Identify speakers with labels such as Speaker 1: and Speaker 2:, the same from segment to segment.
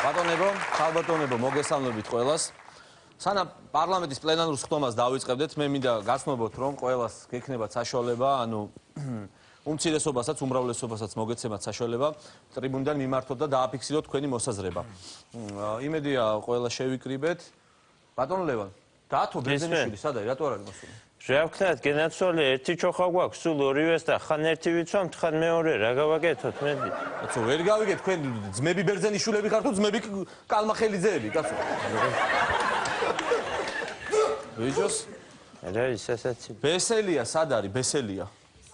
Speaker 1: ბატონებო, ხალბატონებო, მოგესალმებით ყველას. სანამ პარლამენტის პლენარულ სხდომას დავიწყებდეთ, მე მინდა გაცნობოთ, რომ ყველას გექნებათ საშუალება, ანუ უმცირესობასაც, უმრავლესობასაც მოგეცემათ საშუალება ტრიბუნიდან მიმართოთ და დააფიქსიროთ თქვენი მოსაზრება. იმედია ყველა შევიკრიბეთ. ბატონ ლევან, დათო ბერძენიშვილი, სადაა, რატო არ არის მოსული?
Speaker 2: შევქნათ გენაცვალე ერთი ჩოხა გვაქვს, სულ ორივეს და ხან ერთი ვიცვამთ, ხან მეორე, რა გავაკეთოთ მედი?
Speaker 1: კაცო, ვერ გავიგეთ, თქვენ ძმები ბერძენიშვილები ხართ თუ ძმები კალმახელიძეები, კაცო? ვიჯოს?
Speaker 2: რა ის ესეთი?
Speaker 1: ბესელია, სად არის ბესელია?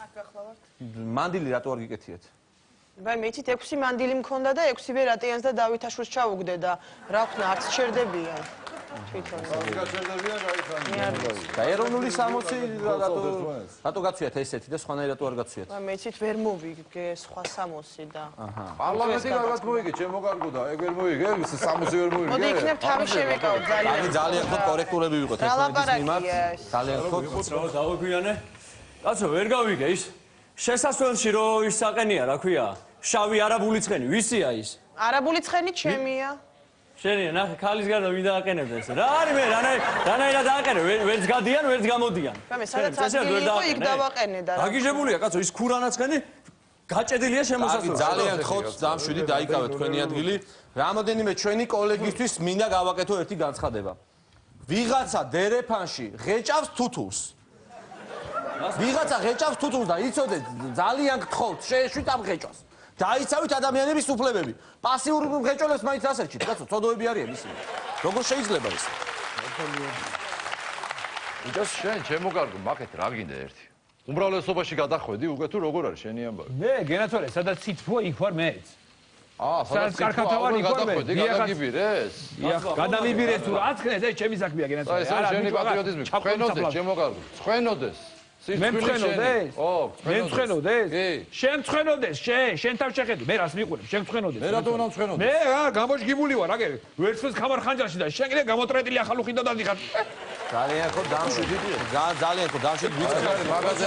Speaker 3: აქ გახლავართ.
Speaker 1: მანდილი რატო არ გიკეთიეთ?
Speaker 3: ვაი, მეცით 6 მანდილი მქონდა და 6-ვე რატიანს და დავითაშვილს ჩავუგდე და რა ვქნა, არც ჩერდებიან. თვითონ.
Speaker 1: და ეროვნული 60 რატო გაცვიათ ესეთი და სხვანაირად რატო არ გაცვიათ?
Speaker 3: ვაი, მეცით ვერ მოვიგე სხვა 60 და.
Speaker 4: პარლამენტი რაღაც მოიგე, ჩემო კარგო და ეგ ვერ მოიგე, 60 ვერ მოიგე.
Speaker 3: მოდი იქნებ თავი შევიკავოთ ძალიან.
Speaker 1: აი ძალიან ხო კორექტულები ვიყოთ
Speaker 3: რა ლაპარაკია ეს?
Speaker 1: ძალიან ხო
Speaker 5: დავაგვიანე. კაცო, ვერ გავიგე ის. შესასვლელში რო ის საყენია, რა ქვია? შავი არაბული ცხენი, ვისია ის?
Speaker 3: არაბული ცხენი ჩემია.
Speaker 5: შენია, ნახე, ქალის გარდა ვინ დააყენებდა ეს? რა არის მე, რანაირად დააყენე, ვერც გადიან, ვერც გამოდიან.
Speaker 3: ვაი, სადაც ადგილი იყო, იქ დავაყენე და რა.
Speaker 5: დაგიჟებულია, კაცო, ის ქურანაცხენი გაჭედილია შემოსასვლელში.
Speaker 1: ძალიან ხოთ დამშვიდი დაიკავეთ თქვენი ადგილი. რამოდენიმე ჩვენი კოლეგისთვის მინდა გავაკეთო ერთი განცხადება. ვიღაცა დერეფანში ღეჭავს თუთულს. ვიღაცა ღეჭავს თუთულს და იცოდეთ, ძალიან გთხოვთ, შეეშვით ამ ღეჭვას. დაიცავით ადამიანების უფლებები. პასიურ ღეჭოლებს მაინც ასერჩით, კაცო, ცოდოები არიან ისინი. როგორ შეიძლება ეს?
Speaker 4: იცის შენ, ჩემო კარგო, მაგეთ რა გინდა ერთი. უმრავლესობაში გადახვედი, უკვე თუ როგორ არის შენი ამბავი?
Speaker 6: მე გენაცვალე, სადაც ციტფოა იქ ვარ მეც.
Speaker 4: სადაც კარქათავარი გადახვედი, გადაგიბირეს?
Speaker 6: გადავიბირეს თუ რაც ხნეს, ეს ჩემი საქმეა გენაცვალე.
Speaker 4: ეს შენი პატრიოტიზმი, ხვენოდეს, ჩემო კარგო, ხვენოდეს.
Speaker 6: მე მცხენოდეს? მე მცხენოდეს? შენ მცხენოდეს, შენ თავ შეხედი, მე რას მიყვირებ, შენ მცხენოდეს.
Speaker 4: მე რატომ უნდა მცხენოდეს?
Speaker 6: მე გამოშგიბული ვარ, აგერ ვერცხლის ხამარ ხანჯალში და შენ კიდე გამოტრეტილი ახალუხი და დადიხარ.
Speaker 1: ძალიან ხო დამშვიდით, ძალიან ხო დამშვიდით, ვიწყებთ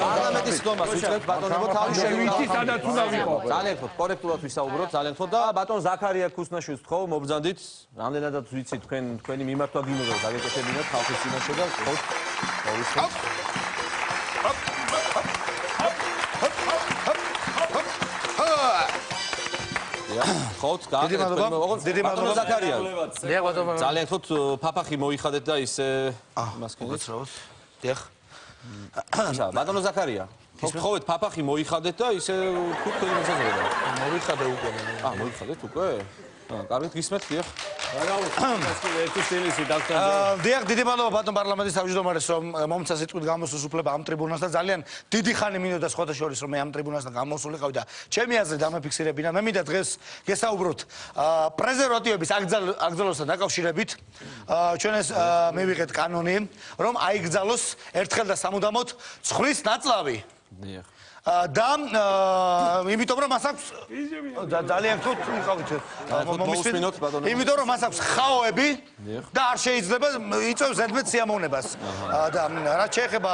Speaker 1: პარლამენტის სხდომას, ვიწყებთ ბატონებო თავი
Speaker 6: შევიცი სადაც უნდა ვიყო.
Speaker 1: ძალიან ხო, კორექტულად ვისაუბროთ, ძალიან ხო და ბატონ ზაქარია ქუსნაშვილს თხოვ, მობრძანდით, რამდენადაც ვიცით თქვენი მიმართვა გინდა დაგეკეთებინათ ხალხის წინაშე და ხო, მოვისმენთ. ხოთ,
Speaker 7: დიდი მადლობა
Speaker 1: ზაქარია.
Speaker 7: დიახ, ბატონო.
Speaker 1: ძალიან ხოთ ფაფახი მოიხადეთ და ის იმას
Speaker 7: გეცრავოთ. დიახ.
Speaker 1: ბატონო ზაქარია. ხოთ, ფაფახი მოიხადეთ და ისე თქვენი მოსაზრება.
Speaker 7: მოიხადე უკვე.
Speaker 1: მოიხადეთ უკვე? კარგით გისმენთ, დიახ.
Speaker 5: ერთი სტილისი დაქცია.
Speaker 7: დიახ, დიდი მადლობა ბატონ პარლამენტის თავმჯდომარეს, რომ მომცა სიტყვით გამოსულს უფლება ამ ტრიბუნას და ძალიან დიდი ხანი მინდოდა სხვათა შორის რომ მე ამ ტრიბუნასთან გამოსულიყავი და ჩემი აზრით დამაფიქსირებინა. მე მინდა დღეს გესაუბროთ პრეზერვატივების აკრძალვასთან დაკავშირებით. ჩვენ ეს მივიღეთ კანონი, რომ აიგზალოს ერთხელ და სამუდამოდ ცხვრის ნაწლავი.
Speaker 1: დიახ.
Speaker 7: და იმიტომ რომ მას აქვს ძალიან თუ მიყავით
Speaker 1: მომისმინოთ ბატონო.
Speaker 7: იმიტომ რომ მას აქვს ხაოები და არ შეიძლება იწევს ზედმეტ სიამოვნებას. და რაც შეეხება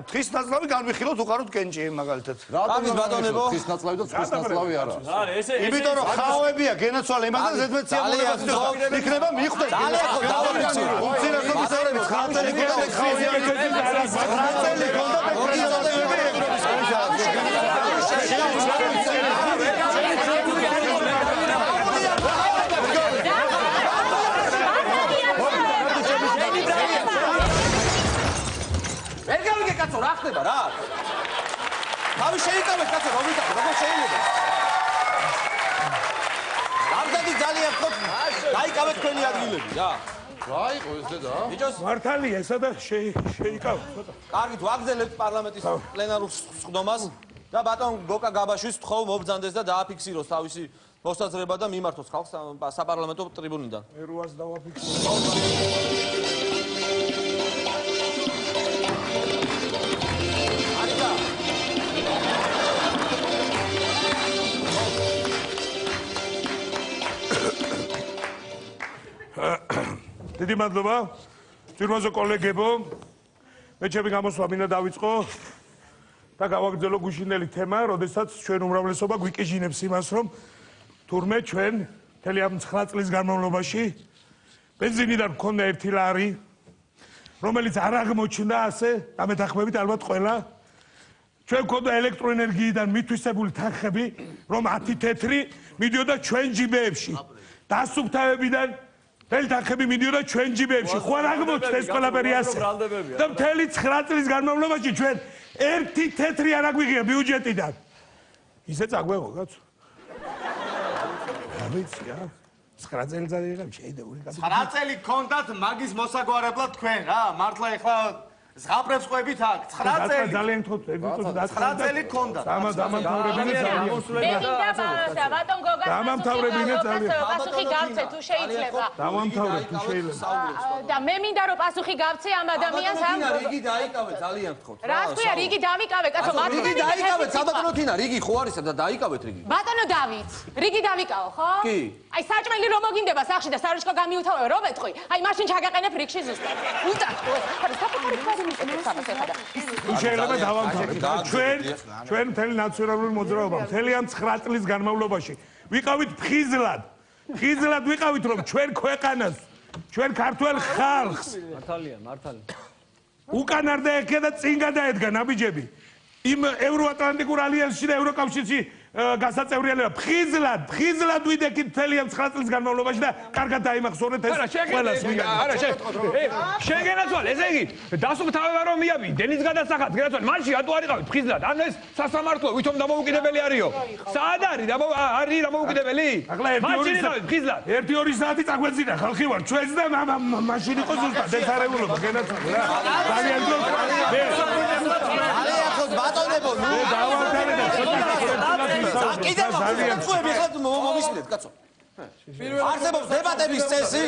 Speaker 7: თხის ნაწლავი განვიხილოთ უყაროთ კენჭი მაგალითად.
Speaker 1: რატომ ბატონებო?
Speaker 4: თხის ნაწლავი და ცხვის ნაწლავი არა.
Speaker 5: არა, ესე
Speaker 7: იმიტომ რომ ხაოებია გენაცვალე იმაზე ზედმეტ სიამოვნებას იქნება მიხვდეს.
Speaker 1: ძალიან ხო დავარჩი.
Speaker 7: უმცირესობის ერების ხალხი
Speaker 1: ვერ გავიგე კაცო, რა ხდება რა? თავი შეიკავეთ კაცო, როგორ შეიძლება? რამდენი ძალიან ხო დაიკავეთ თქვენი ადგილები რა.
Speaker 4: რა იყო ეს დედა?
Speaker 1: ბიჭოს
Speaker 6: მართალია ესა და შეიკავეთ ცოტა.
Speaker 1: კარგით ვაგზელებთ პარლამენტის პლენარულ სხდომას და ბატონ გოკა გაბაშვილს თხოვ მობრძანდეს და დააფიქსიროს თავისი მოსაზრება და მიმართოს ხალხს საპარლამენტო ტრიბუნიდან.
Speaker 6: მე როას დავაფიქსირო. დიდი მადლობა. ძირმაზე კოლეგებო,
Speaker 8: მე ჩემი გამოსვლა მინდა დავიწყო და გავაგრძელო გუშინელი თემა, როდესაც ჩვენ უმრავლესობა გვიკიჟინებს იმას, რომ თურმე ჩვენ მთელი ამ 9 წლის განმავლობაში ბენზინიდან მქონდა 1 ლარი, რომელიც არ აღმოჩნდა ასე, დამეთანხმებით ალბათ ყველა. ჩვენ მქონდა ელექტროენერგიიდან მითვისებული თანხები, რომ 10 თეთრი მიდიოდა ჩვენ ჯიბეებში. დასუფთავებიდან მთელი თანხები მიდიოდა ჩვენ ჯიბეებში. ხო არ აღმოჩნდა ეს ყველაფერი ასე. და მთელი 9 წლის განმავლობაში ჩვენ 1 თეთრი არ აგვიღია ბიუჯეტიდან. ისე წაგვეღო კაცო. რა ვიცი რა. 9 წელიწადი იყო შეიძლება
Speaker 7: 9 წელი გქონდათ მაგის მოსაგვარებლად თქვენ რა მართლა ეხლა ზღაპრებს ყვებით აქ 9 წელი
Speaker 8: ძალიან თოთ
Speaker 7: 9 წელი გქონდათ
Speaker 8: დამამთავრებინე ძალიან
Speaker 9: ბატონ გოგა
Speaker 8: დამამთავრებინე ძალიან
Speaker 9: პასუხი გავცე თუ შეიძლება
Speaker 8: დამამთავრებ თუ შეიძლება
Speaker 9: და მე მინდა რომ პასუხი გავცე ამ ადამიანს ამ
Speaker 1: რიგი დაიკავეთ ძალიან გთხოვთ
Speaker 9: რა თქვია რიგი დავიკავე კაცო
Speaker 1: რიგი დაიკავეთ საბატონო თინა რიგი ხო არის და დაიკავეთ რიგი
Speaker 9: ბატონო დავით რიგი დავიკავო ხო
Speaker 1: კი
Speaker 9: აი საჭმელი რომ მოგინდება სახში და საროჩკო გამიუთავე რომ ეთქვი აი მაშინ ჩაგაყენებ რიგში ზუსტად უტახტო ხარ საფუძველი
Speaker 8: თუ შეიძლება დავამთავრებთ ჩვენ მთელი ნაციონალური მოძრაობა მთელი ამ 9 წლის განმავლობაში ვიყავით ფხიზლად ვიყავით რომ ჩვენ ქვეყანას ჩვენ ქართულ ხალხს
Speaker 5: მართალია
Speaker 8: უკან არ დაეხია და წინ გადაედგა ნაბიჯები იმ ევროატლანტიკურ ალიანსში და ევროკავშირში გასაწევრიანება ფხიზლად ვიდექით მთელი ამ 9 წლის განმავლობაში და კარგად დაიმახსოვრეთ ეს ყველას
Speaker 6: არა შენ გენაცვალ ესე იგი დასუფთავება რომ მიაბი დენის გადასახად გენაცვალ მაშინ რატო არ იყავით ფხიზლად ანუ ეს სასამართლო ვითომ დამოუკიდებელი არისო საად არის დამოუკიდებელი მაშინ იყავით ფხიზლად 1-2 საათი წაგვეძინა ხალხი ვარ ჩვენს და მაშინ იყო ზუსტად ეს არეგულობა გენაცვალ რა ძალიან
Speaker 1: ბატონებო ნუ
Speaker 8: დავამთავრე და
Speaker 1: კიდევ მოგვიყვები ხათ მომისმენთ კაცო არსებობს დებატების წესი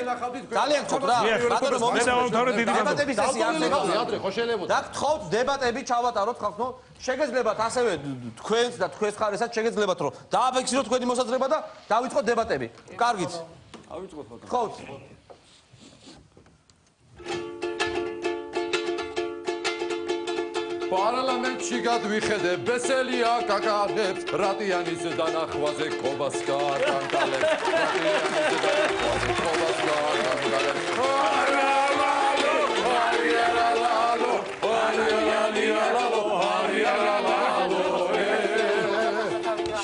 Speaker 1: ძალიან გქოთ რა ბატონო
Speaker 8: მომისმენთ
Speaker 1: დებატების წესი არსებობს და გთხოვთ დებატები ჩავატაროთ ხალხო შეგეძლებათ ასევე თქვენს და თქვენს ხარესაც შეგეძლებათ რომ დააფიქსიროთ თქვენი მოსაზრება და დავიწყოთ დებატები კარგით
Speaker 5: ავიწყოთ ბატონო
Speaker 1: გთხოვთ
Speaker 4: პარლამენტში გადვიხედე ბესელია კაკადებს რატიანის დანახვაზე კობას გარდანტალებს რატიანის დანახვაზე კობას გარდანტალებს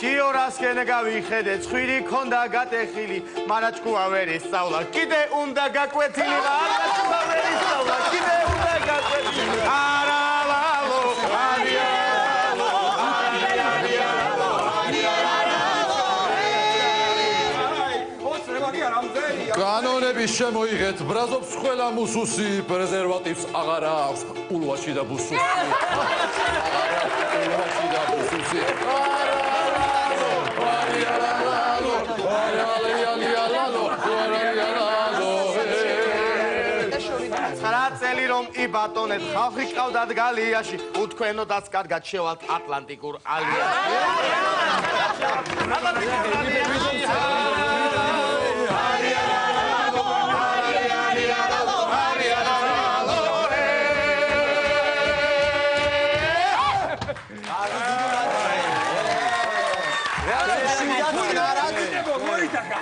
Speaker 7: შიორასკენ გავიხედე ცხვირი ქონდა გატეხილი მარაჭკუა ვერ ისწავლა კიდე უნდა გაკვეთილი მარაჭკუა ვერ ისწავლა კიდე უნდა გაკვეთილი
Speaker 4: კანონების შემოიღეთ ბრაზობს ყველა მუსუსი პრეზერვატივს აღარ აქვს ულვაში და ბუსუსი ულვაში და ბუსუსი
Speaker 7: წელი რომ იბატონეთ ხალხი ყავდათ გალიაში უთქვენოდაც კარგად შევალთ ატლანტიკურ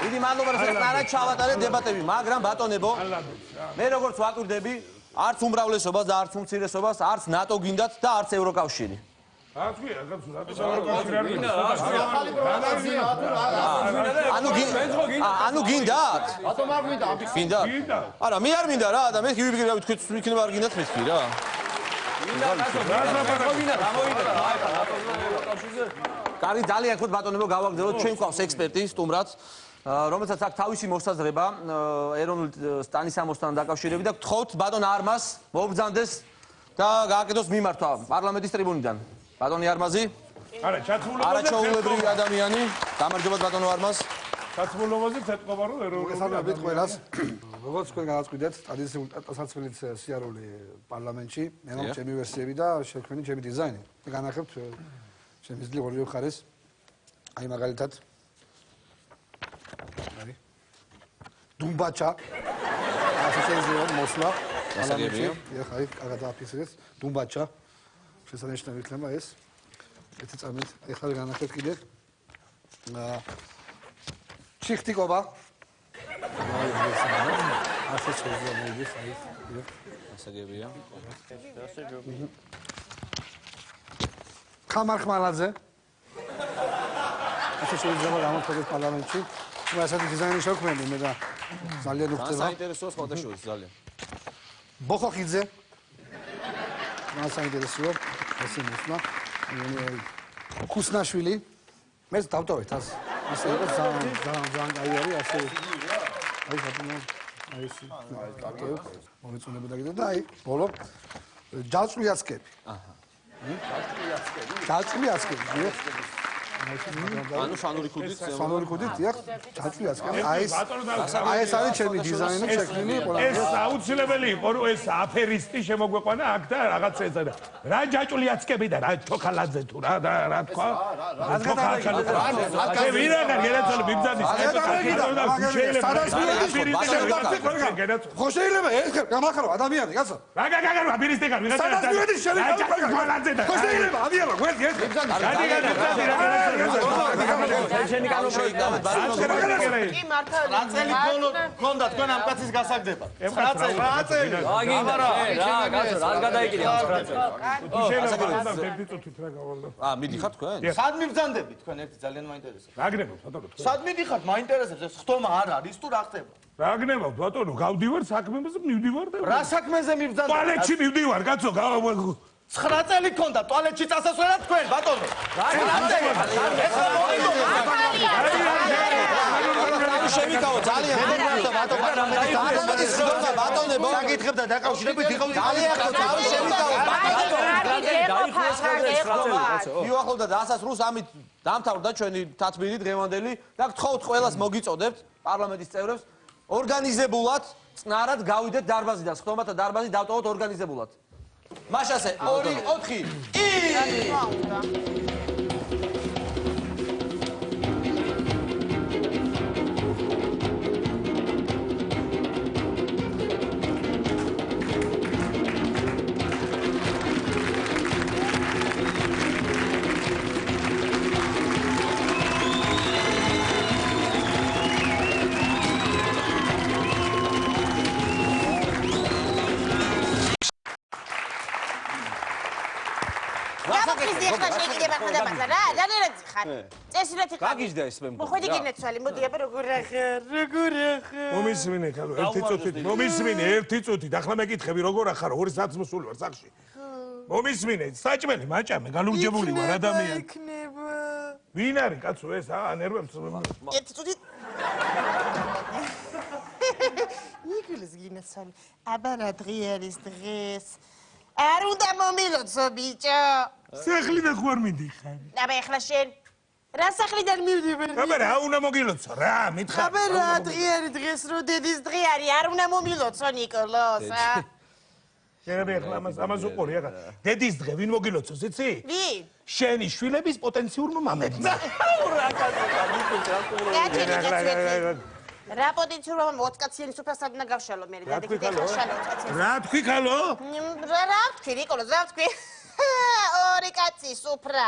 Speaker 1: დიდი მადლობა რომ საერთოდ ჩავატარე დებატები მაგრამ ბატონებო მე როგორც ვაკვირდები არც უმრავლესობას და არც უმცირესობას არც ნატო გინდათ და არც ევროკავშირი ანუ გინდათ არა მე არ მინდა რა და მე ვიფიქრე რა თქვენ იქნება არ გინდათ მეთქი რა კარგი ძალიან ხოთ ბატონებო გავაგრძელოთ ჩვენ გვყავს ექსპერტი სტუმრად რომელსაც აქვს თავისი მოსაზრება ეროვნული სტანისამოსთან დაკავშირებით და გთხოვთ ბატონ არმას მობრძანდეს და გააკეთოს მიმართვა პარლამენტის ტრიბუნიდან ბატონი არმაზი არაჩვეულებრივი ადამიანი გამარჯობა ბატონო არმას
Speaker 8: საცმულობაზე თეთყობა რომ
Speaker 10: მოგესალმებით ყველას როგორც თქვენ გადაწყვიტეთ ტრადიციული სასაცილით სიარული პარლამენტში მე მომ ჩემი ვერსიები და შექმნილი ჩემი დიზაინი და განახებთ ჩემი ძლიერ ორივე მხარეს აი მაგალითად დუმბაჩა ასე შეიძლება მოსლა პარლამენტში. ეხლა აი კარგად დააფიქსირეთ. დუმბაჩა. შესანიშნავი იქნება ეს. ერთი წამით. ეხლა განახეთ კიდე. ჩიხტიკობა. ასე შეიძლება მოვიდეს აი.
Speaker 1: გასაგებია.
Speaker 10: ხამარხმალაძე. ასე შეიძლება გამოხდეს პარლამენტში. ნუ ასეთი დიზაინი შევქმნები მე და ძალიან უხდება.
Speaker 1: საინტერესოა სხვადასხვა ძალიან.
Speaker 10: ბოხოხიძე. მას საინტერესოა ესე მოსვლა. ქუსნაშვილი. მე დავტოვეთ ას. ასე იყო ძალიან კაი არის ასე. აი ბატონო აი ეს კაკევ მომეწონება და კიდე და აი ბოლო ჯალწვიაცკები. აჰა. ჯალწვიაცკები.
Speaker 1: ანუ სანური ქუდით
Speaker 10: სანური ქუდით დიახ ჯალწვიაცკები. აი ეს არის ჩემი დიზაინი შექმნილი ყველა.
Speaker 8: ეს აუცილებელი იყო რომ ეს აფერისტი შემოგვეყვანა აქ და რაღაცა ეცა და რა ჯაჭულიაცკები და რა თოქალაძე თუ რა თქვა
Speaker 10: რაც გადაგიგდა
Speaker 8: ვინაგარ გერაცალ ბიბძანის
Speaker 10: ხო შეიძლება ეხლა გამახარო ადამიანი კაცო
Speaker 8: რა გაგაგარო აფერისტი ხარ ვიღაცა
Speaker 10: სადაც მივედი შეიძლება
Speaker 8: ჯაჭულიაცკები და
Speaker 10: ხო შეიძლება ამიალა გვერდი ეს
Speaker 1: შენი კანონი შეიგავეთ ბარნო
Speaker 3: კი მართლა
Speaker 7: რა წელი გქონდა თქვენ ამ კაცის გასაგდება? 9 წელი.
Speaker 5: აგინდა რა კაცო რა გადაიკიდე 9 წელი
Speaker 8: შეიძლება ერთი წუთით რა გავალო
Speaker 1: მიდიხარ თქვენ?
Speaker 7: სად მიბრძანდებით თქვენ ერთი ძალიან მაინტერესებს.
Speaker 8: რა გნებობ ბატონო
Speaker 7: სად მიდიხართ მაინტერესებს ეს ხტომა არ არის თუ რა ხდება?
Speaker 8: რა გნებობ ბატონო გავდივარ საქმეზე მივდივარ და
Speaker 7: რა საქმეზე მიბრძანდებით?
Speaker 8: ტუალეტში მივდივარ კაცო
Speaker 7: 9 წელი გქონდა ტუალეტში წასასვლელად თქვენ ბატონო. რა წელი? ეხლა
Speaker 1: შევიკავო ძალიან პარლამენტის ხდომა ბატონებო
Speaker 7: საკითხებდა დაკავშირებით იყო
Speaker 1: ძალიან ხალხი შევიკავო მიუახლოვდა დასასრულს ამით დამთავრდა ჩვენი თათბირი დღევანდელი და გთხოვთ ყველას მოგიწოდებთ პარლამენტის წევრებს ორგანიზებულად წნარად გავიდეთ დარბაზიდან ხდომათა დარბაზი დავტოვოთ ორგანიზებულად მაშასე 2 4 გაგიჟდა ეს მე
Speaker 3: მოხვედი გინეცვალი მოდი აბა როგორ ახარ
Speaker 8: მომისმინე ხალო ერთი წუთით მომისმინე ერთი წუთით ახლა მეკითხები როგორ ახარ 2 საათს მოსული ვარ სახში მომისმინე საჭმელი მაჭამე გალურჯებული ვარ ადამიანი
Speaker 3: იქნება
Speaker 8: ვინ არის კაცო ეს ანერვებს
Speaker 3: ერთი წუთით იგლის გინეცვალი აბა რა დღე არის დღეს არ უნდა მომილოცო ბიჭო
Speaker 8: სახლიდან ხوار მიდიხარ
Speaker 3: აბა ეხლა შენ რა სახლიდან მივდივარ
Speaker 8: აბა რა უნდა მოგილოცო რა მითხარ
Speaker 3: აბა რა დღე არის დღეს რო დედის დღე არის არ უნდა მომილოცო ნიკოლოს
Speaker 8: შენ ეხლა ამას უყური ახლა დედის დღე ვინ მოგილოცოს იცი
Speaker 3: ვინ
Speaker 8: შენი შვილების პოტენციურმა მამებმა
Speaker 3: რა კაცო რა პოტენციურმა მამებმა 20 კაციანი სუფრასად უნდა გავშალო მე დადეკიდე ხალხო
Speaker 8: რა თქვი ხალო
Speaker 3: რა თქვი ნიკოლოს რა თქვი 2 კაცი სუფრა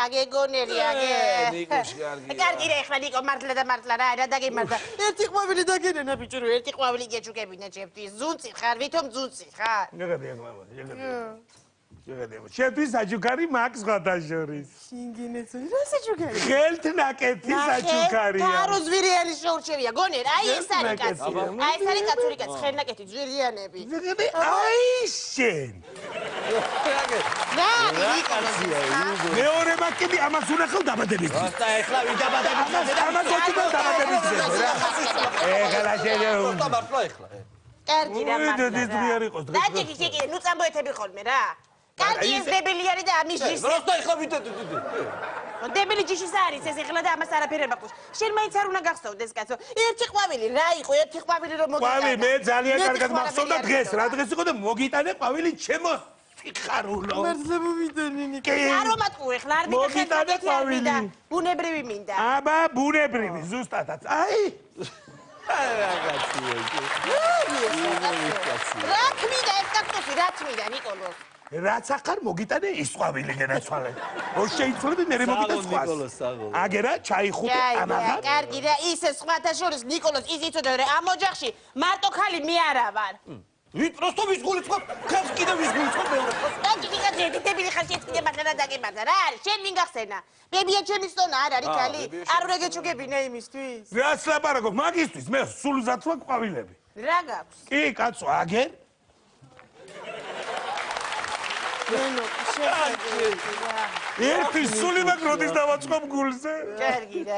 Speaker 3: აგეგონელი აგე
Speaker 1: ნიკოში
Speaker 3: კარგი რა ეხლა ნიკო მართლა და მართლა რა დაგემართა ერთი ყვავილი დაგენენა ბიჭო რო ერთი ყვავილი გეჩუქებინა ჩემთვის ზუნწი ხარ ვითომ ზუნწი ხარ
Speaker 8: შენთვის საჩუქარი მაქვს სხვადასხვის
Speaker 3: შინგინეცო რა საჩუქარი
Speaker 8: ხელთ ნაკეთი საჩუქარია
Speaker 3: გარო ზვირიანი შორჩევია გონერ აი ეს არის კაცი აი ეს არის კაცური კაცი ხელნაკეთი ზვირიანები
Speaker 8: აი შენ
Speaker 3: რა ნიკოლოზია
Speaker 8: მეორე მაკები ამას უნახავ დაბადების დღეს
Speaker 1: და ეხლა ვინ დაბადების
Speaker 8: ამას ოდიბა დაბადების დღეს რა ეხლა შეიძლება
Speaker 1: და მართლა ეხლა
Speaker 3: კარგი რა მართლა
Speaker 8: დედის დღე არ იყოს დღეს
Speaker 3: და ჯიქი ნუ წამოეთები ხოლმე რა კარგი ეს დებილი არის და ამის ჯიშს
Speaker 1: როსტო ეხლა ვიდეთ
Speaker 3: დებილი ჯიშის არის ეს ეხლა და ამას არაფერი არ მაქვს შენ მაინც არ უნდა გახსოვდეს კაცო ერთი ყვავილი რა იყო ერთი ყვავილი რომ მოგიტანა
Speaker 8: ყვავილი მე ძალიან კარგად მახსოვდა დღეს რა დღეს იყო და მოგიტანე ყვავილი ჩემო ხარულო
Speaker 3: მართლა მოვიდანი ნიკი არო მატყუ ეხლა არ მიგიხარ ყვავილი ბუნებრივი მინდა
Speaker 8: აბა ბუნებრივი ზუსტადაც აი
Speaker 9: რა თმიდა ეს კაქტუსი, რა თმიდა ნიკოლოს?
Speaker 8: რაც ახარ მოგიტანე ის ყვავილი გენაცვალე. რო შეიცვლები მე მოგიტან სხვას. აგერა ჩაიხუტე ამაღა.
Speaker 9: კარგი რა, ისე სხვათა შორის ნიკოლოს ის იცოდა რომ ამ ოჯახში მარტო ხალი მე არა ვარ.
Speaker 1: просто ვის გულისხმობ? ხალხს კიდე ვის გულისხმობ მეორე ხალხს?
Speaker 9: დაჭი ვიღაცა დებილი ხალხი ეცქიდე მაგადა დაგებადა რა არის? შენ მინ გახსენა? ბებია ჩემი სტონა არ არის ხალი? არ უნდა გეჩუგებინა იმისთვის.
Speaker 8: რაც ლაპარაკობ მაგისტვის მე სულ ზათვა ყვავილები.
Speaker 9: რა გაქვს?
Speaker 8: კი კაცო აგერ ერთი სული მაგროდის დავაწყობ გულზე.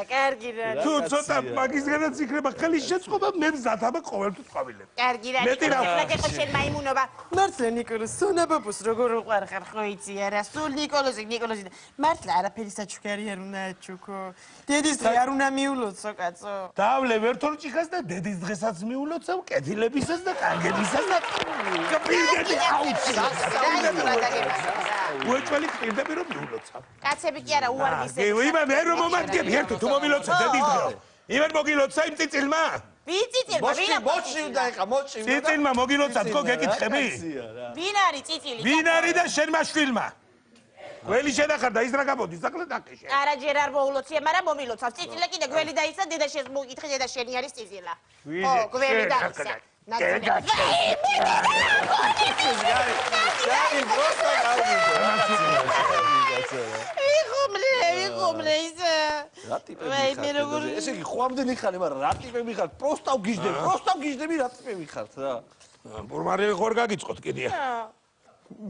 Speaker 9: კარგი რა.
Speaker 8: თუ ცოტა მაგისგანაც იქნება ხელი შეწყობა მე მზადაბა ყოველთვის ყვავილები.
Speaker 9: კარგი რა. ეხლა გეხო შენ მაიმუნობა. მართლა ნიკოლოს სონაბაბოს როგორ უყარ ხარ ხო იცი არა? სულ ნიკოლოსი. მართლა არაფერი საჩუქარი არ უნდა აჩუქო. დედის დღე არ უნდა მიულოცო კაცო.
Speaker 8: დავლე ვერთორჭიხას და დედის დღესაც მიულოცავ კეთილებისას და კარგებისას და კაპირდები აუცი. უეჭველი პირდები რომ მიულოცავ.
Speaker 9: კაცები კი არა უარგისები.
Speaker 8: იმან მე რომ მომადგები ერთო თუ მომილოცე დედის დღეო. იმან მოგილოცა იმ წიწილმა?
Speaker 9: ვინ წიწილმა?
Speaker 1: მოჩი უნდა ეხა მოჩი.
Speaker 8: წიწილმა მოგილოცა თქო გეკითხები?
Speaker 9: ვინ არის წიწილი?
Speaker 8: ვინ არის და შენმა შვილმა? გველი შენახარ და ის რა გამოდის აკლა დაკეშე.
Speaker 9: არა ჯერ არ მოულოცია, მაგრამ მომილოცავ. წიწილა კიდე გველი დაისა, დედა შენ მოგითხე დედა შენი არის წიწილა. ო, გველი დაისა. ვიღუმლე ისა.
Speaker 1: რა ტიპები ესე იგი ხვამდენი ხარ, მაგრამ რა ტიპები ხარ? პროსტავ გიждები, რა ტიპები ხართ რა?
Speaker 8: ბურმარი ხوار გაგიწყოთ კიდია.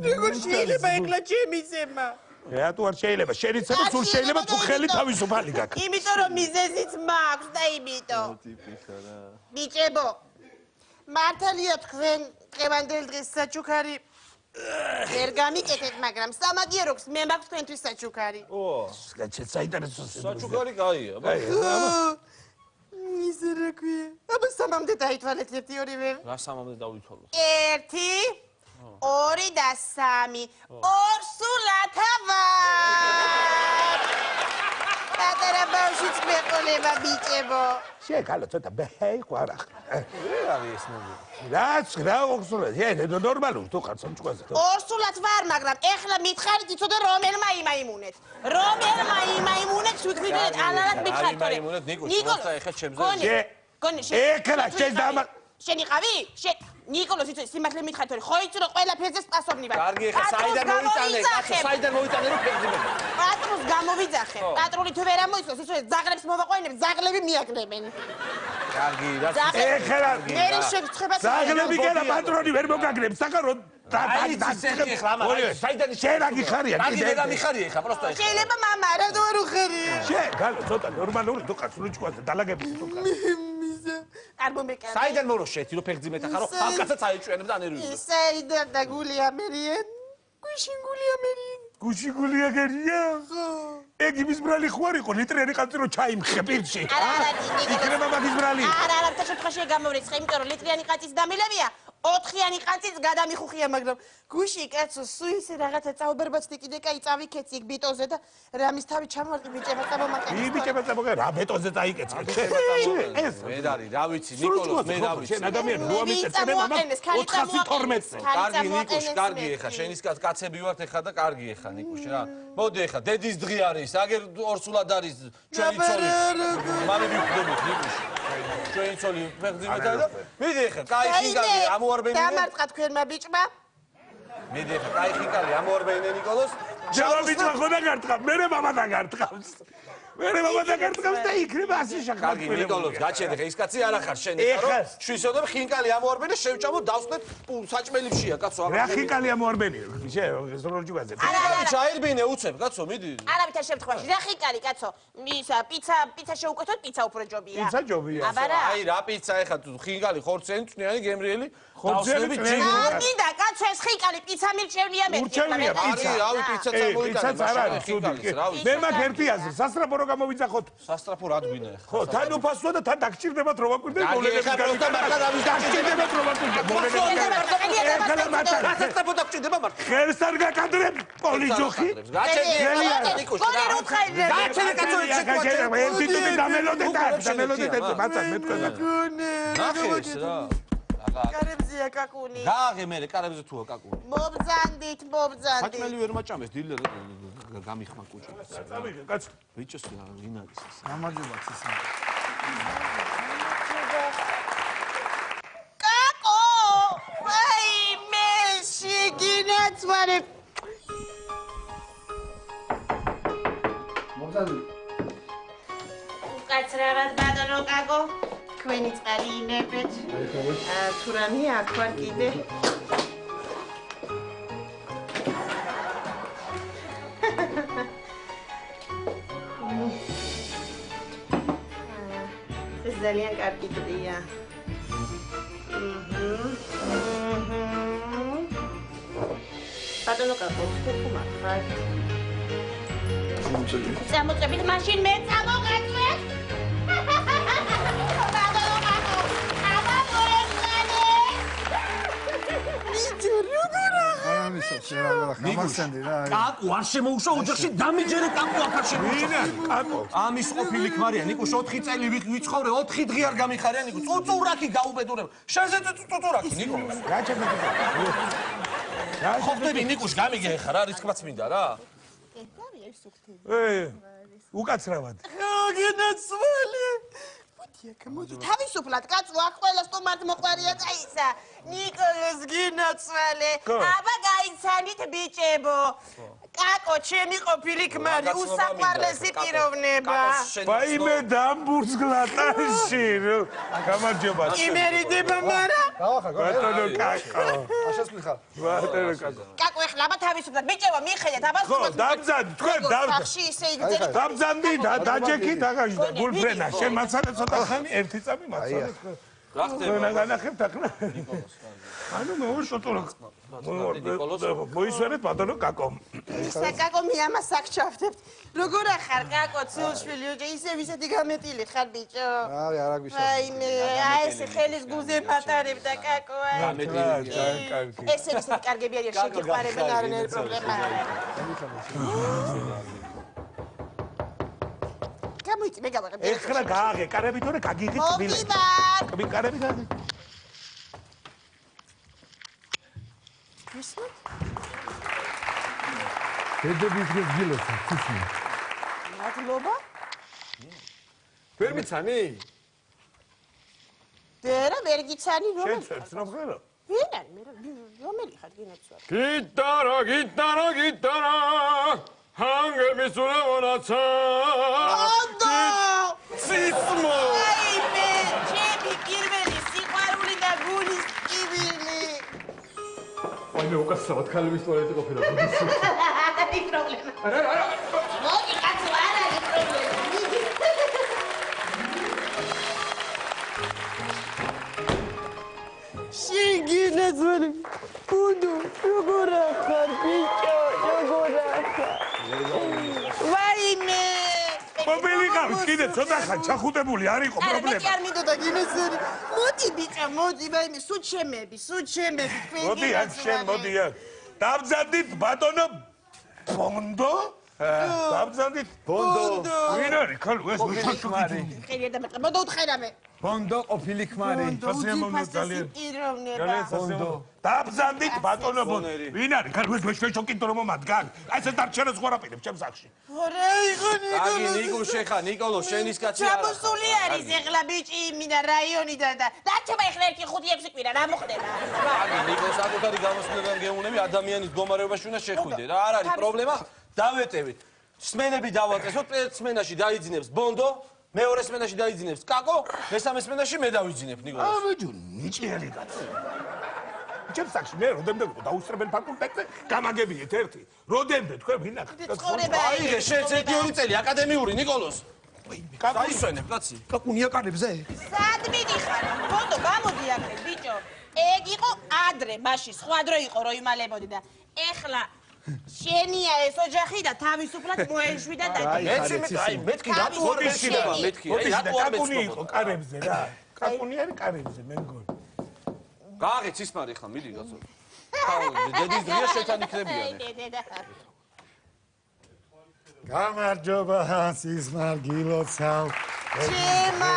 Speaker 9: როგორ შეიძლება ეგლა ჩემიცემა?
Speaker 8: რატო არ შეიძლება? შენიცება სულ შეიძლება თუ ხელი თავისუფალი გაქვს.
Speaker 9: იმიტომ რომ მიზეზიც მაქვს და იმიტომ. ბიჭებო მართალია თქვენ დღევანდელ დღეს საჩუქარი ვერ გამიკეთეთ, მაგრამ სამაგიეროks მე მაქვს თქვენთვის საჩუქარი.
Speaker 8: ო, საინტერესო
Speaker 1: საჩუქარი კაია,
Speaker 9: ისე რა ქვია? აბა სამამდე დაითვალეთ ერთი ორივე.
Speaker 1: რა სამამდე დავითვალოთ?
Speaker 9: 1 2 და 3 ორსულათა ვარ. პატარა ბავშვიც მეყოლება ბიჭებო.
Speaker 8: შეკალო ცოტა ბეჰეი ყვარა.
Speaker 1: არის ეს ნუ.
Speaker 8: რაც რა ორსულად? ნორმალურ თუ ხარ სამჭყვაზე.
Speaker 9: ორსულად ვარ, მაგრამ ეხლა მითხარით იცოდე რომელმა იმაიმუნეთ. რომელმა იმაიმუნეთ შუთვიდეთ ალალად მითხარით.
Speaker 1: იმაიმუნეთ ნიკოლოს ეხლა ჩემზე.
Speaker 9: გონი
Speaker 8: ეხლა შენ დამა
Speaker 9: შენ იყავი? შენ ნიკოლოს იცოდი სიმართლე მითხარით თორე ხო იცი რომ ყველაფერზე სპასობნი ვარ.
Speaker 1: კარგი ეხლა საიდან მოიტანე? კაცო საიდან მოიტანე რომ ფეხზე?
Speaker 9: პატრონს გამოვიძახე. პატრონი თუ ვერ ამოიცნოს იცოდი ზაღლებს მოვაყვანებ, ზაღლები მიაგნებენ.
Speaker 1: კარგი რა
Speaker 8: ეხლა
Speaker 9: მე შეცხება
Speaker 8: ზაღლები კენა პატრონი ვერ მოგაგნებს საკარო
Speaker 1: საიდან
Speaker 8: შენ აგიხარია
Speaker 1: კიდე და მიხარია ეხლა პროსტო ეხლა
Speaker 9: შეიძლება მამა რა თუ არ უხარია
Speaker 8: შენ გალო ცოტა ნორმალური თუ ხარ სულუჩკვაზე დალაგები თუ ხარ
Speaker 9: არ მომეკარია
Speaker 1: საიდან მოროშეთი რომ ფეხზე მეტახარო ამ კაცაც აიჭვენებ და ანერვიო
Speaker 9: საიდან და გული ამერიან გუშინგული ამერიან
Speaker 8: გუშინგული აგერია ეგ იმის ბრალი ხوار იყო ლიტრიანი კაცი რომ ჩაიმხე პირში იქნება მაგის ბრალი
Speaker 9: არა შეთქაშია გამოვრიცხე იმიტომ რომ ლიტრიანი კაცის დამილებია 4-იანი კაცის გადამიხუხია მაგრამ გუში კაცო სუისი რაღაცა წაუბერბაცდი კიდე კაი წავიქეცი იქ ბიტოზე და რამის თავი ჩამოვარდი ბიჭება წამომაკეთე
Speaker 8: ბიჭება წამოგე რა ბეტონზე წაიკეცე
Speaker 1: ეს მე დარი რა ვიცი ნიკოლოს მე რა ვიცი
Speaker 8: შენ ადამიანი რო ამიწეწე მამა 412-ზე
Speaker 1: კარგი ნიკოш კარგი ეხა შენის კაცები ვართ ეხა და კარგი ეხა ნიკოш რა მოდი ეხა დედის დღე არის აგერ ორსულად არის ჩვენი ცოლი მალე ვიხვდებით ნიკოш ჩვენი ცოლი ფეხზე მეტა და მიდი ეხა კაი ხინკალი ამოარბენინე
Speaker 9: დამარცხა თქვენმა ბიჭმა
Speaker 1: მიდი ეხა კაი ხინკალი ამოარბენინე ნიკოლოს
Speaker 8: ჯემა ბიჭმა ხოდა გარტყა მე მამა დაგარტყავს მე მამა დაგარტყავს და იქნება ასე შეხარ
Speaker 1: კარგი ნიკოლოს გაჩერდე ხა ის კაცი არ ახარ შენ ეხა რომ შევისოდებ ხინკალი ამოარბენე შევჭამო დავსვეთ საჭმელიფშია კაცო
Speaker 8: რა ხინკალი ამოარბენე შენ ზროლჯუბაზე
Speaker 1: ჩაირბინე უცებ კაცო მიდი
Speaker 9: არავითარ შემთხვევაში რა ხინკალი კაცო ისა პიცა შევუკეთოთ პიცა უფრო ჯობია
Speaker 8: პიცა ჯობია
Speaker 1: აი რა პიცა ეხა თუ ხინკალი ხორცენი წვნიანი გემრიელი
Speaker 8: ხორცენი
Speaker 9: მინდა კაცო ეს ხინკალი პიცა მირჩევნია მე
Speaker 8: მურჩევნია პიცა
Speaker 1: რავი პიცა
Speaker 8: იცაც არ არის ცუდი. მე მაგ ერთი აზრი, სასტრაფო რო გამოვიძახოთ.
Speaker 1: სასტრაფო რა გვინდა ახლა?
Speaker 8: ხო, თან უფასოა და თან დაგჭირდებათ რომ ვაკვირდეთ მოვლენების გარდა. დაგჭირდებათ რომ ვაკვირდეთ მოვლენების გარდა. ეხლა მართლა
Speaker 1: სასტრაფო დაგჭირდება მართლა.
Speaker 8: ხელს არ გაკადრებ პოლიჯოხი. ერთი თვე დამელოდეთ მართლა მე თქვენ
Speaker 1: ნახეს რა.
Speaker 9: კარებზეა კაკუნი.
Speaker 1: გააღე მე კარებზე თუა კაკუნი.
Speaker 9: მობძანდით.
Speaker 1: საჭმელი ვერ მაჭამეს დილე გამიხმა კუჭი.
Speaker 8: წამიგე კაც.
Speaker 1: ბიჭოს რა ვინ არის ეს?
Speaker 10: გამარჯობა ცისმა.
Speaker 9: კაკო! აი მე შიგინაცვარე.
Speaker 10: მობძანდით.
Speaker 9: უკაცრავად ბატონო კაკო. თქვენი წყალი ინებეთ. თუ რამე აქ ვარ კიდე. ეს ძალიან კარგი დღეა. ბატონო კაკო, თუ ხარ? წამოწებით მაშინ მე წამოგეწვეთ.
Speaker 1: კაკო არ შემოუშვა ოჯახში დამიჯერე კაკო აქ არ შემოუშვა.
Speaker 8: კაკო
Speaker 1: ამის ყოფილი ქმარია ნიკოш 4 წელი ვიცხოვრე 4 დღე არ გამიხარია ნიკო წუწურაკი გაუბედურებ შენზე წუწურაკი ნიკოს
Speaker 8: რა ჩემეკითხე
Speaker 1: ხო ხტები ნიკოш გამიგე ხარ რა რისკმაც მინდა რა
Speaker 8: უკაცრავად
Speaker 9: გინაცვალი მოდი თავისუფლად კაცო აქ ყველა სტომატ მოყარია წაისა ნიკოლოს გინაცვალე აბა გაიცანით ბიჭებო კაკო ჩემი ყოფილი ქმარი უსაყვარლესი პიროვნება
Speaker 8: ვაიმე დამბურსგლატაში გამარჯობა
Speaker 9: იმერიდება მარა
Speaker 8: ბატონო კაკო
Speaker 10: აშასკლი ხარ
Speaker 8: ბატონო კაკო
Speaker 9: კაკო ეხლა აბა თავისუფლად ბიჭებო მიხედეთ აბა
Speaker 8: ხო დამძან თქვენ
Speaker 9: სახში ისე იგდებით
Speaker 8: დამძანდი დაჯექით აღაშ და გულფრენა შენ მაცალე ცოტა ხანი ერთი წამი მაცალე რა ხდება განახებთ ახლა ანუ მე უშოტო მოისვენეთ ბატონო კაკო
Speaker 9: ისა კაკო მე ამას აქ ჩავდებთ როგორ ახარ კაკო ცილშვილი ოჯე ისე ვისეთი გამეტილი ხარ ბიჭო
Speaker 10: არა არ აგვიშა
Speaker 9: აი მე აი ეს ხელის გუზე მატარებ და კაკო აი
Speaker 8: გამეტილი
Speaker 9: ეს ისეთი კარგები არის შეგიყვარებენ არანაირი პრობლემა არ არის გამოიწი მე გავაღებ
Speaker 8: ეხლა გააღე კარები თორე გაგიღით ვილე კაბი კარები გააღე
Speaker 10: დედების გილოს ხუსი
Speaker 9: მადლობა
Speaker 10: ვერ მიცანი
Speaker 9: დერა ვერ გიცანი
Speaker 8: შენ წერს რა ხერო
Speaker 9: ვინ არის მე რომელი ხარ გინაცვალე
Speaker 6: გიტარა ჰანგების უნავონაცა
Speaker 9: ანდო
Speaker 6: ცისმო
Speaker 9: აი მე ჩემი პირველი სიყვარული და გულის ტკივილი
Speaker 6: აი მე უკაცრავად ქალების ტუალეტი ყოფილა ბუდისი
Speaker 9: არის პრობლემა მოდი კაცო არ არის პრობლემა შიგინაცვალე ბუდო როგორ ახარ ბიჭო როგორ ახარ ვაიმე
Speaker 8: მობილი გავის კიდე ცოტა ხან ჩახუტებული არ იყო
Speaker 9: არა მე
Speaker 8: პრობლემა
Speaker 9: კი არ მინდოდა გინაცვალე მოდი ბიჭო მოდი ვაიმე სულ ჩემები
Speaker 8: მოდი აქ შენ მოდი აქ დამძანდით ბატონო ბონდო დამძანდით
Speaker 10: ბონდო
Speaker 8: ვინ არის ქალ ეს მოხმარი
Speaker 9: ხერია და მეტყ მოდა უთხერამე
Speaker 10: ბონდო ყოფილი ქმარი
Speaker 8: ფასიამოვნო ძალიან ბონდო დამძანდით ბატონო ბონდო ვინ არის ქალ ეს შოკინტო რომ მომადგან აი ეს დარჩენა ზღურაპირებ ჩემს სახში
Speaker 9: ორე იყო
Speaker 1: გაგი ნიკოშე ხა ნიკოლო შენის კაცი არა
Speaker 9: ჩამოსული არის ეხლა ბიჭი მინდა რაიონიდან და დაჩება ეხლა 1-5-6 კვირა რა მოხდება
Speaker 1: გაგი ნიკოლ საკუთარი გამოსვლებიდან გეუნები ადამიანის მდგომარეობაში უნდა შეხვიდე რა არ არის პრობლემა დავეტევით სმენები დავაწესოთ ერთ სმენაში დაიძინებს ბონდო მეორე სმენაში დაიძინებს კაკო მესამე სმენაში მე დავიძინებ ნიკოლოს
Speaker 8: ამეჯუ ნიჭიერი კაცი ჩემს სახში მე როდემდე დაუსწრებენ ფაკულტეტზე გამაგებიეთ ერთი როდემდე თქვენ ვინახეთ
Speaker 1: აიღე შენ 1-2 წელი აკადემიური ნიკოლოს კაკუისვენებ კაცი
Speaker 7: კაკუნი აკანებზე
Speaker 9: სად მიდიხარ ბონდო გამოდი აქეთ ბიჭო ეგ იყო ადრე მაშინ სხვა დრო იყო რომ იმალებოდი და ეხლა შენია ეს ოჯახი და თავისუფლად მოეშვიდა და
Speaker 1: მეთქი რატო არ მეცნობა მეთქი რატო არ
Speaker 8: კაკუნი იყო
Speaker 1: მეცნობა
Speaker 8: კარებზე რა კაკუნი არის კარებზე მე მგონი
Speaker 1: გააღეთ ისმარი ხა მიდი კაცო დედის დღეა შეთან იქნებიან
Speaker 8: გამარჯობა სისმარ გილოცავ
Speaker 9: ჩემო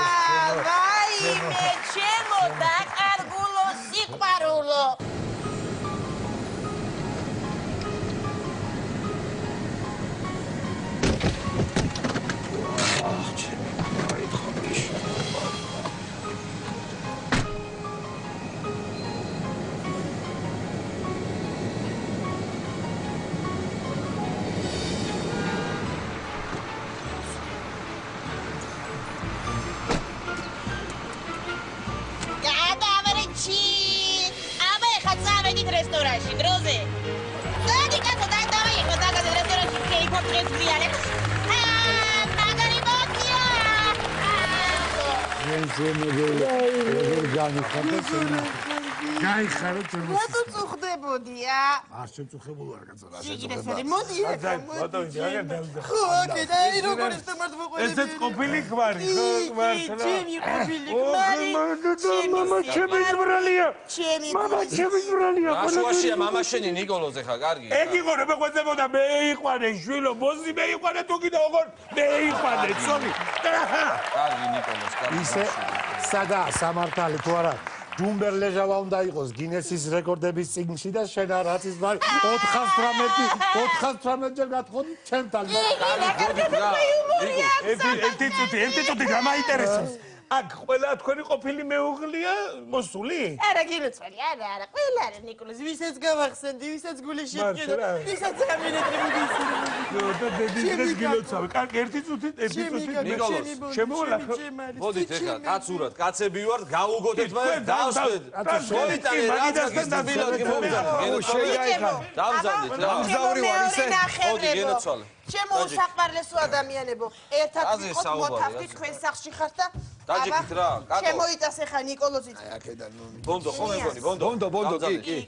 Speaker 9: ვაიმე ჩემო დაკარგულო სიყვარულო რესტორანში დროზე. დადი კაცო დაიწყო დაგაზე რესტორანში კეიფობ დღეს გვიანებს. მაგარი მოდია.
Speaker 8: გაიხარო თემას.
Speaker 9: რატო წუხდებოდია?
Speaker 8: არ შეწუხებულ არ კაცო რა
Speaker 9: შეგინესერი მოდი ერთად. ხო, კეთილი როგორ ის თემად მოყვები.
Speaker 8: ესეც ყოფილი ქმარი ხო მართლა.
Speaker 9: ჩემი ყოფილი ქმარი.
Speaker 8: მამა ჩემი ბრალია. მამა ჩემი ბრალია.
Speaker 1: გაშუაშია მამა შენი ნიკოლოზე ხა კარგი.
Speaker 8: ეგ იყო რა მეყვეძებოდა მე იყვანე შვილო ბოზი მე იყვანე თუ კიდე ოღონ მე იყვანე ცომი.
Speaker 1: კარგი ნიკოლოზ კარგი.
Speaker 8: ისე სადა სამართალი თუ არა ჯუმბერ ლეჟავა უნდა იყოს გინესის რეკორდების წიგნში და შენ რაც ის ბარი 418 ჯერ გათხოვდი ჩემთან. ერთი წუთი გამაინტერესებს. აქ ყველა თქვენი ყოფილი მეუღლეა მოსული?
Speaker 9: არა გილოცვალი, არა, ყველა არა ნიკოლოზ, ვისაც გავახსენდი, ვისაც გული შეჭირდა, ვისაც ამინეთრი მიდისურა.
Speaker 8: და დედის გილოცავი. კარგი, ერთი წუთი
Speaker 1: ნიკოლოზ,
Speaker 8: შემოვალა.
Speaker 1: მოდით ეხლა კაცურად, კაცები ვართ, გავუგოთ მე დავსვედ. მოდიტანე რაღაცას ვილად გემოვიდა. დამზადეთ რა.
Speaker 9: გამზავრი ვარ ისე.
Speaker 1: მოდი გენოცვალე.
Speaker 9: ჩემო საყვარლესო ადამიანებო, ერთად ვიყოთ მოთავდი თქვენ სახლში ხართ და
Speaker 1: დაჯექით რა, კატო.
Speaker 9: შემოიტას ახლა ნიკოლოზით.
Speaker 10: აი აქედან
Speaker 1: ბონდო, ხო მეგონი, ბონდო, კი.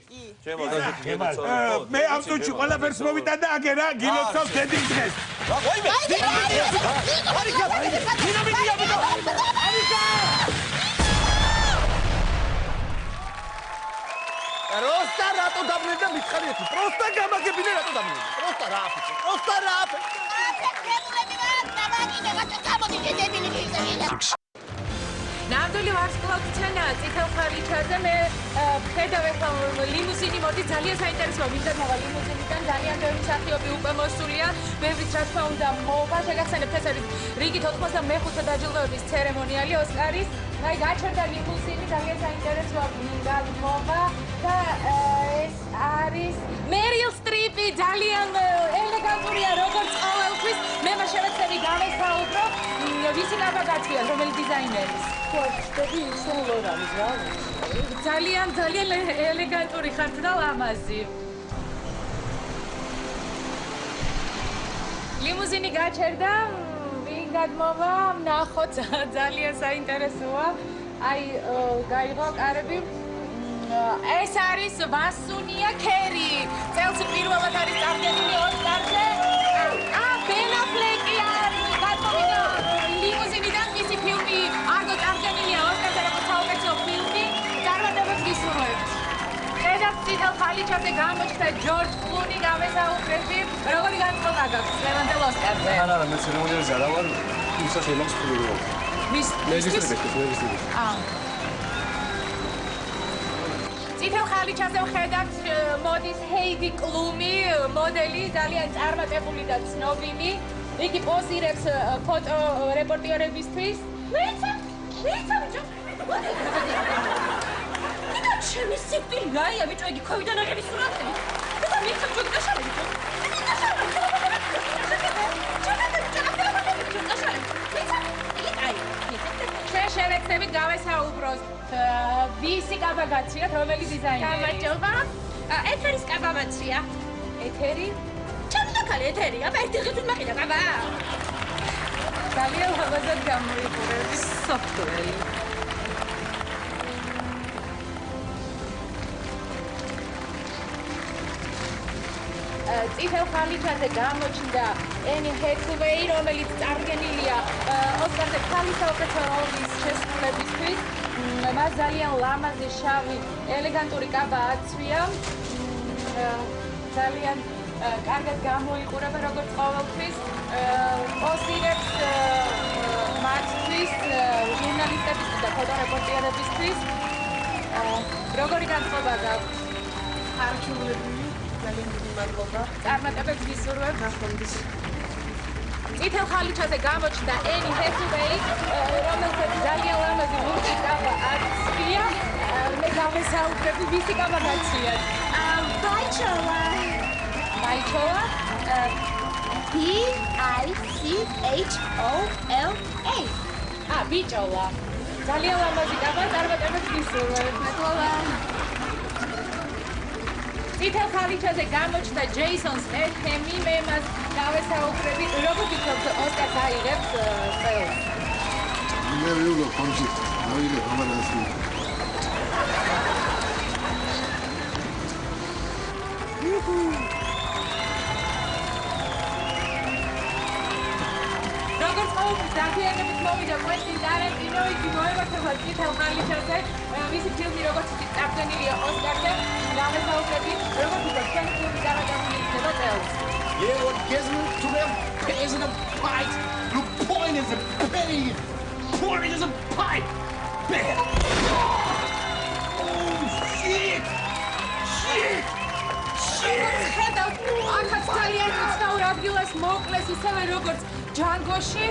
Speaker 1: ჩემო დაჯექით გენოცვალე.
Speaker 8: მე ამ წუთში ყველაფერს მოვიტან და აგერა გილოცავს დედის დღეს.
Speaker 1: ვაიმე.
Speaker 7: Просто რატო დამნენდა მითხარიეთ? Просто გამაგებინე რატო დამნენდა? Просто რა აფიცი? Просто რა აფიცი?
Speaker 11: ნამდვილი ვარსკვლავთანა წითელ ხარლიჩაზე მე ხედავ ახლა ლიმუზინი მოდი ძალიან საინტერესოა მინდა მოვა ლიმუზინიდან ძალიან ბევრი მსახიობი უკვე მოსულია ბევრი რა თქმა უნდა მოვა შეგახსენებთ ეს არის რიგით 85 დაჯილდოების ცერემონიალი ოსკარის აი გაჩერდა ლიმუზინი ძალიან საინტერესოა მინდა მოვა და ეს არის მერილ სტრიპი ძალიან ელეგანტურია როგორც ყოველთვის მე შევეცდები გამესაუბრო ვისი ნაბაგაცია რომელი დიზაინერის ძალიან ელეგანტური ხართ და ლამაზი. ლიმუზინი გაჩერდა, ვინ გადმოვა, ნახოთ ძალიან საინტერესოა. აი, გაიღო კარები. ეს არის ვასუნია ქერი. წელს პირველად არის წარდგენილი ოსკარზე. ბენ აფლეკი არის გადმოვიდა ლიმუზინიდან მისი ფილმი არგო წარდგენილია ოსკარზე როგორც საუკეთესო ფილმი. წარმატებებს გისურვებთ. ხედავთ წითელ ხალიჩაზე გამოჩნდა ჯორჯ კლუნი გამესაუბრები. როგორი განწყობა გაქვს ლევანდელ ოსკარზე?
Speaker 10: არა, მე ცერემონიალზე არა ვარ. ისაც ელამს ხდება.
Speaker 11: მის
Speaker 10: ლეგისტრის.
Speaker 11: წითელ ხალიჩაზე ვხედავთ მოდის ჰეიდი კლუმი, მოდელი, ძალიან წარმატებული და ცნობილი. იგი პოზირებს ფოტო რეპორტიორებისთვის. მეცა ბიჭო. იდა ჩემი სიკვდილი რაია ბიჭო, იგი ქოვიდან აღების სურათები. და მეცა ბიჭო, დაშავე ბიჭო. ჩვენ შევეცდებით გავესაუბროთ ვისი კაბაგაცია, რომელი დიზაინერი.
Speaker 12: გამარჯობა. ეთერის კაბაგაცია.
Speaker 11: ეთერი?
Speaker 12: ჩემი ლოკალი ეთერია, მე ერთი დღით ვიმაყიდა კაბა.
Speaker 11: ძალიან ლამაზად გამოიყურები სოფტვერი. წითელ ხალიჩაზე გამოჩნდა ენი ჰეთლვეი, რომელიც წარდგენილია ოსკარზე ქალის საუკეთესო როლის შესრულებისთვის. მას ძალიან ლამაზი შავი ელეგანტური კაბა აცვია. ძალიან კარგად გამოიყურება როგორც ყოველთვის. პოზირებს მათთვის, ჟურნალისტებისთვის და ფოტორეპორტიერებისთვის. როგორი განწყობა გაქვთ? არჩეულებული, ძალიან დიდი მადლობა. წარმატებებს გისურვებ. ნახვამდის. წითელ ხალიჩაზე გამოჩნდა ენი ჰეთლვეი, რომელსაც ძალიან ლამაზი ლურჯი კაბა აცვია. მე გამესაუბრები, ვისი კაბა გაცვიათ?
Speaker 12: ბაიჩოლა.
Speaker 11: ბაიჩოლა? B-I-C-H-O-L-A. ბიჭოლა. ძალიან ლამაზი კაბა, წარმატებებს გისურვებ. მადლობა. წითელ ხალიჩაზე გამოჩნდა ჯეისონ სტეთემი, მე მას გავესაუბრები, როგორ ფიქრობთ ოსკარს აიღებს წელს?
Speaker 13: მე ვიულო კონჩი, აიღებ ამას.
Speaker 11: როგორც ყოველთვის დაგიანებით მოვიდა კვენტინ ტარანტინო, იგი მოემართება წითელ ხალიჩაზე, მისი ფილმი როგორც იცით წარდგენილია ოსკარზე, გამესაუბრები, როგორ ფიქრობთ ჩვენი ფილმი დარაგებული იქნება წელს?
Speaker 13: Yeah, what gives me to them is in a bite. The point is a penny. Point is a pipe. Bam. Oh shit. Shit.
Speaker 11: ხედავთ, აქაც ძალიან უცნაურ ადგილას მოკლეს, ისევე როგორც ჯანგოში.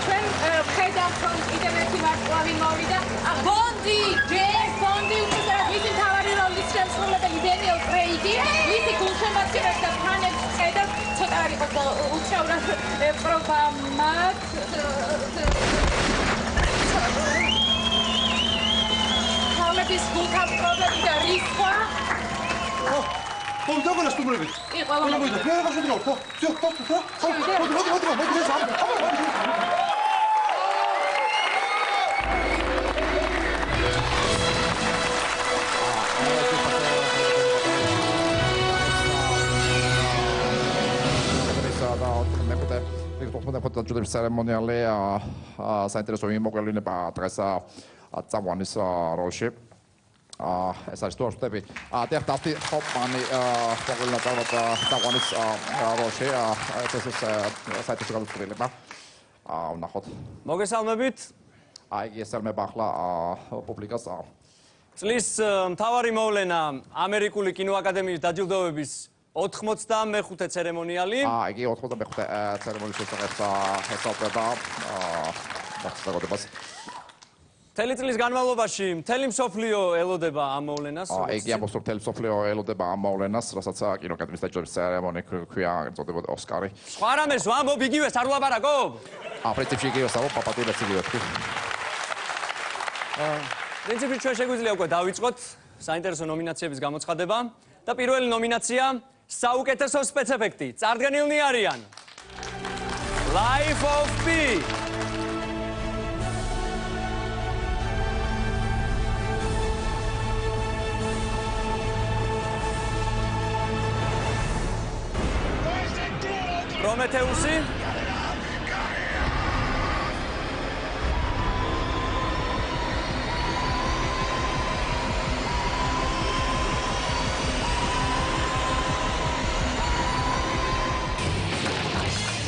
Speaker 11: ჩვენ ხედავთ, რომ კიდევ ერთი ვარსკვლავი მოვიდა. ბონდი, ჯეიმს ბონდი, უბრალოდ მისი მთავარი როლის შემსრულებელი დენიელ კრეიგი, მისი გულშემატკივრებს და ფანებს ხედავთ, ცოტა არ იყო უჩაურად ეპრობა მათ. ხალების გულთამტყრობები და რისხვა.
Speaker 13: Oh, დაგონა სტუმრები.
Speaker 11: ყველა მოვიდა.
Speaker 13: მე რა შეძრავ? ხო, всё, ხო.
Speaker 14: ჯუდების ცერემონიალი საინტერესო იმოგველინება დღეს წამყვანის როლში. ეს არის თორშტები. და დასტი ჰოპმანი მოგელინა წამყვანის როლში. ეს საინტერესო გამოსვლება. ვნახოთ.
Speaker 5: მოგესალმებით.
Speaker 14: ესალმება ახლა პუბლიკას.
Speaker 5: წლის მთავარი მოვლენა ამერიკული კინოაკადემიის დაჯილდოების 95 ცერემონიალი.
Speaker 14: იგი 95 ცერემონიის შესახებ ესწავლება მოხსნებას.
Speaker 5: მთელი წლის განმავლობაში მთელი მსოფლიო ელოდება ამ მოვლენას.
Speaker 14: იგი ამბობს, რომ მთელი მსოფლიო ელოდება ამ მოვლენას, რასაც კინოაკადემიის დაჯილდოების ცერემონია ქვია, ეწოდებოდა ოსკარი.
Speaker 5: სხვა რამეს ვამბობ, იგივეს არ ვლაპარაკობ?
Speaker 14: პრინციპში იგივეს ამბობ, პაპატიებს იგივე ვთქვი.
Speaker 5: პრინციპში ჩვენ შეგვიძლია უკვე დავიწყოთ საინტერესო ნომინაციების გამოცხადება და პირველი ნომინაცია საუკეთესო სპეცეფექტი. წარდგენილნი არიან Life of Pi. პრომეთეუსი.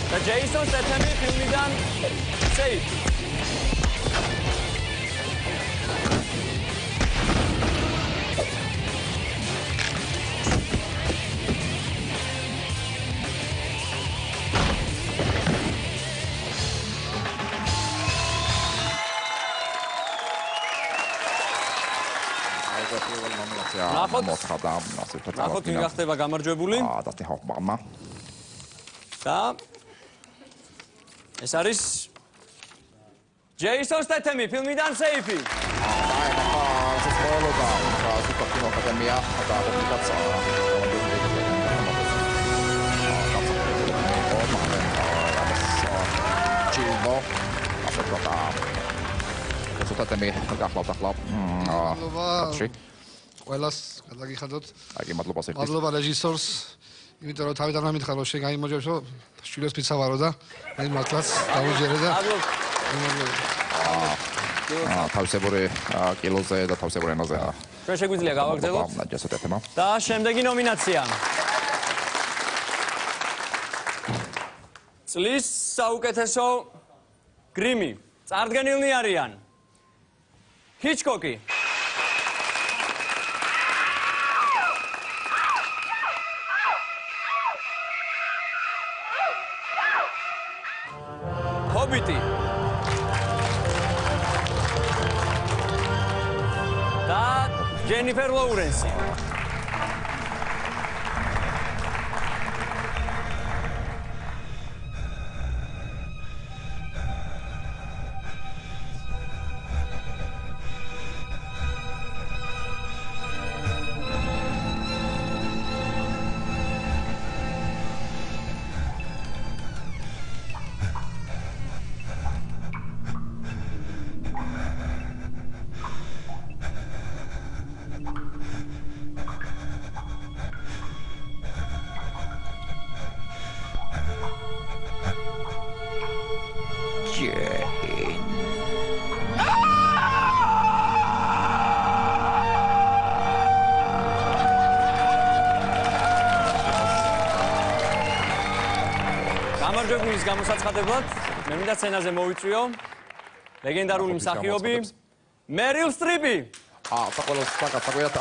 Speaker 5: და ჯეისონ სტეთემი ფილმიდან Safe. ნახოთ ვინ გახდება გამარჯვებული.
Speaker 14: დასტი ჰოპმანმა.
Speaker 5: და ეს არის ჯეისონ სტეთემი ფილმიდან Safe.
Speaker 14: ეს მოვლენა კინოაკადემია და პუბლიკაცია. ჩილბო. ეს სტეთემი გახლავთ ახლა.
Speaker 10: ყველას გადაგიხადოთ.
Speaker 14: აგი მადლობა სერგის.
Speaker 10: მადლობა რეჟისორს. იმიტომ რომ თავიდან ამითხარ რომ შენ გაიმოჯებს რომ შვილებს პიცა ვარო და მე მართლაც დავუჯერე და
Speaker 14: თავისებური კილოზე და თავისებური ენაზე.
Speaker 5: ჩვენ შეგვიძლია გავაგრძელოთ
Speaker 14: ნაჯასოთ თემა.
Speaker 5: და შემდეგი ნომინაცია. წლის საუკეთესო გრიმი. წარდგენილნი არიან ჰიჩკოკი, ჰობიტი და ჯენიფერ ლოურენსი. გამარჯვებულის გამოსაცხადებლად მე მინდა სცენაზე მოვიწვიო ლეგენდარული მსახიობი მერილ სტრიპი.
Speaker 14: საყოველთაოდ საკაცობრიად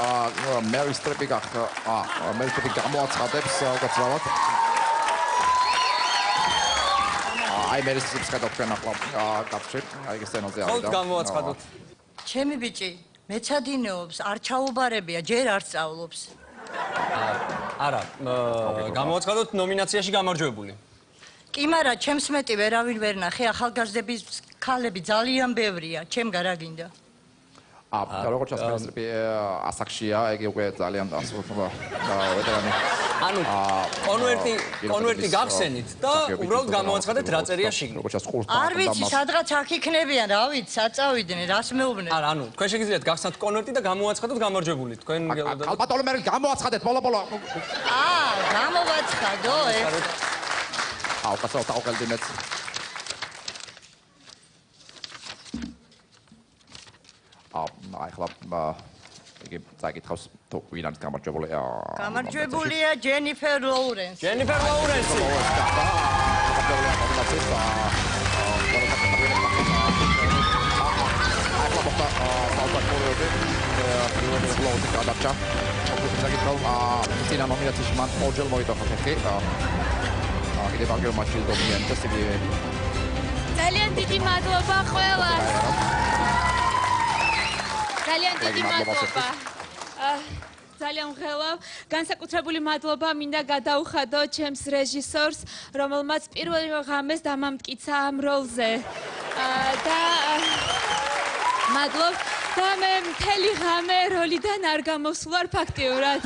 Speaker 14: მერილ სტრიპი გამოაცხადებს უკაცრავად. აი მერილ სტრიპს გადავ თქვენ ახლა კაცში, აი ეს სცენაზე არის და.
Speaker 5: ხოლმე გამოაცხადოთ.
Speaker 15: ჩემი ბიჭი მეცადინეობს, არ ჩაუბარებია, ჯერ არ სწავლობს.
Speaker 5: არა, გამოაცხადოთ ნომინაციაში გამარჯვებული.
Speaker 15: კი, მაგრამ ჩემს მეტი ვერავინ ვერ ნახე, ახალგაზრდების ქალები ძალიან ბევრია, ჩემ გარაგინდა.
Speaker 14: როგორც ჩასწრებს ასაკშია, იგი უკვე ძალიან ვეტერანი.
Speaker 5: ანუ კონვერტი გახსენით და უბრალოდ გამოაცხადეთ რა წერია შიგნით.
Speaker 15: არ ვიცი, სადღაც აქ იქნებიან, რა ვიცი, საწავიდნენ, რას მეუბნეთ.
Speaker 5: არა, ანუ თქვენ შეგიძლიათ გახსნათ კონვერტი და გამოაცხადოთ გამარჯვებული. თქვენ
Speaker 14: ალბათ მერილ გამოაცხადეთ, ბოლო.
Speaker 15: გამოვაცხადო,
Speaker 14: კაცო, თავგალდინეთ. ახლა იგი წაკითხავს თუ ვინ არის გამარჯვებული.
Speaker 15: გამარჯვებულია ჯენიფერ ლოურენსი.
Speaker 5: ჯენიფერ ლოურენსი.
Speaker 11: ძალიან დიდი მადლობა ყველას. ძალიან დიდი მადლობა. ძალიან ღელავ. განსაკუთრებული მადლობა მინდა გადაუხადო ჩემს რეჟისორს, რომელმაც პირველი ღამეს დამამტკიცა ამ როლზე. და მადლობ და მე მთელი ღამე როლიდან არ გამოსვლარ ფაქტიურად.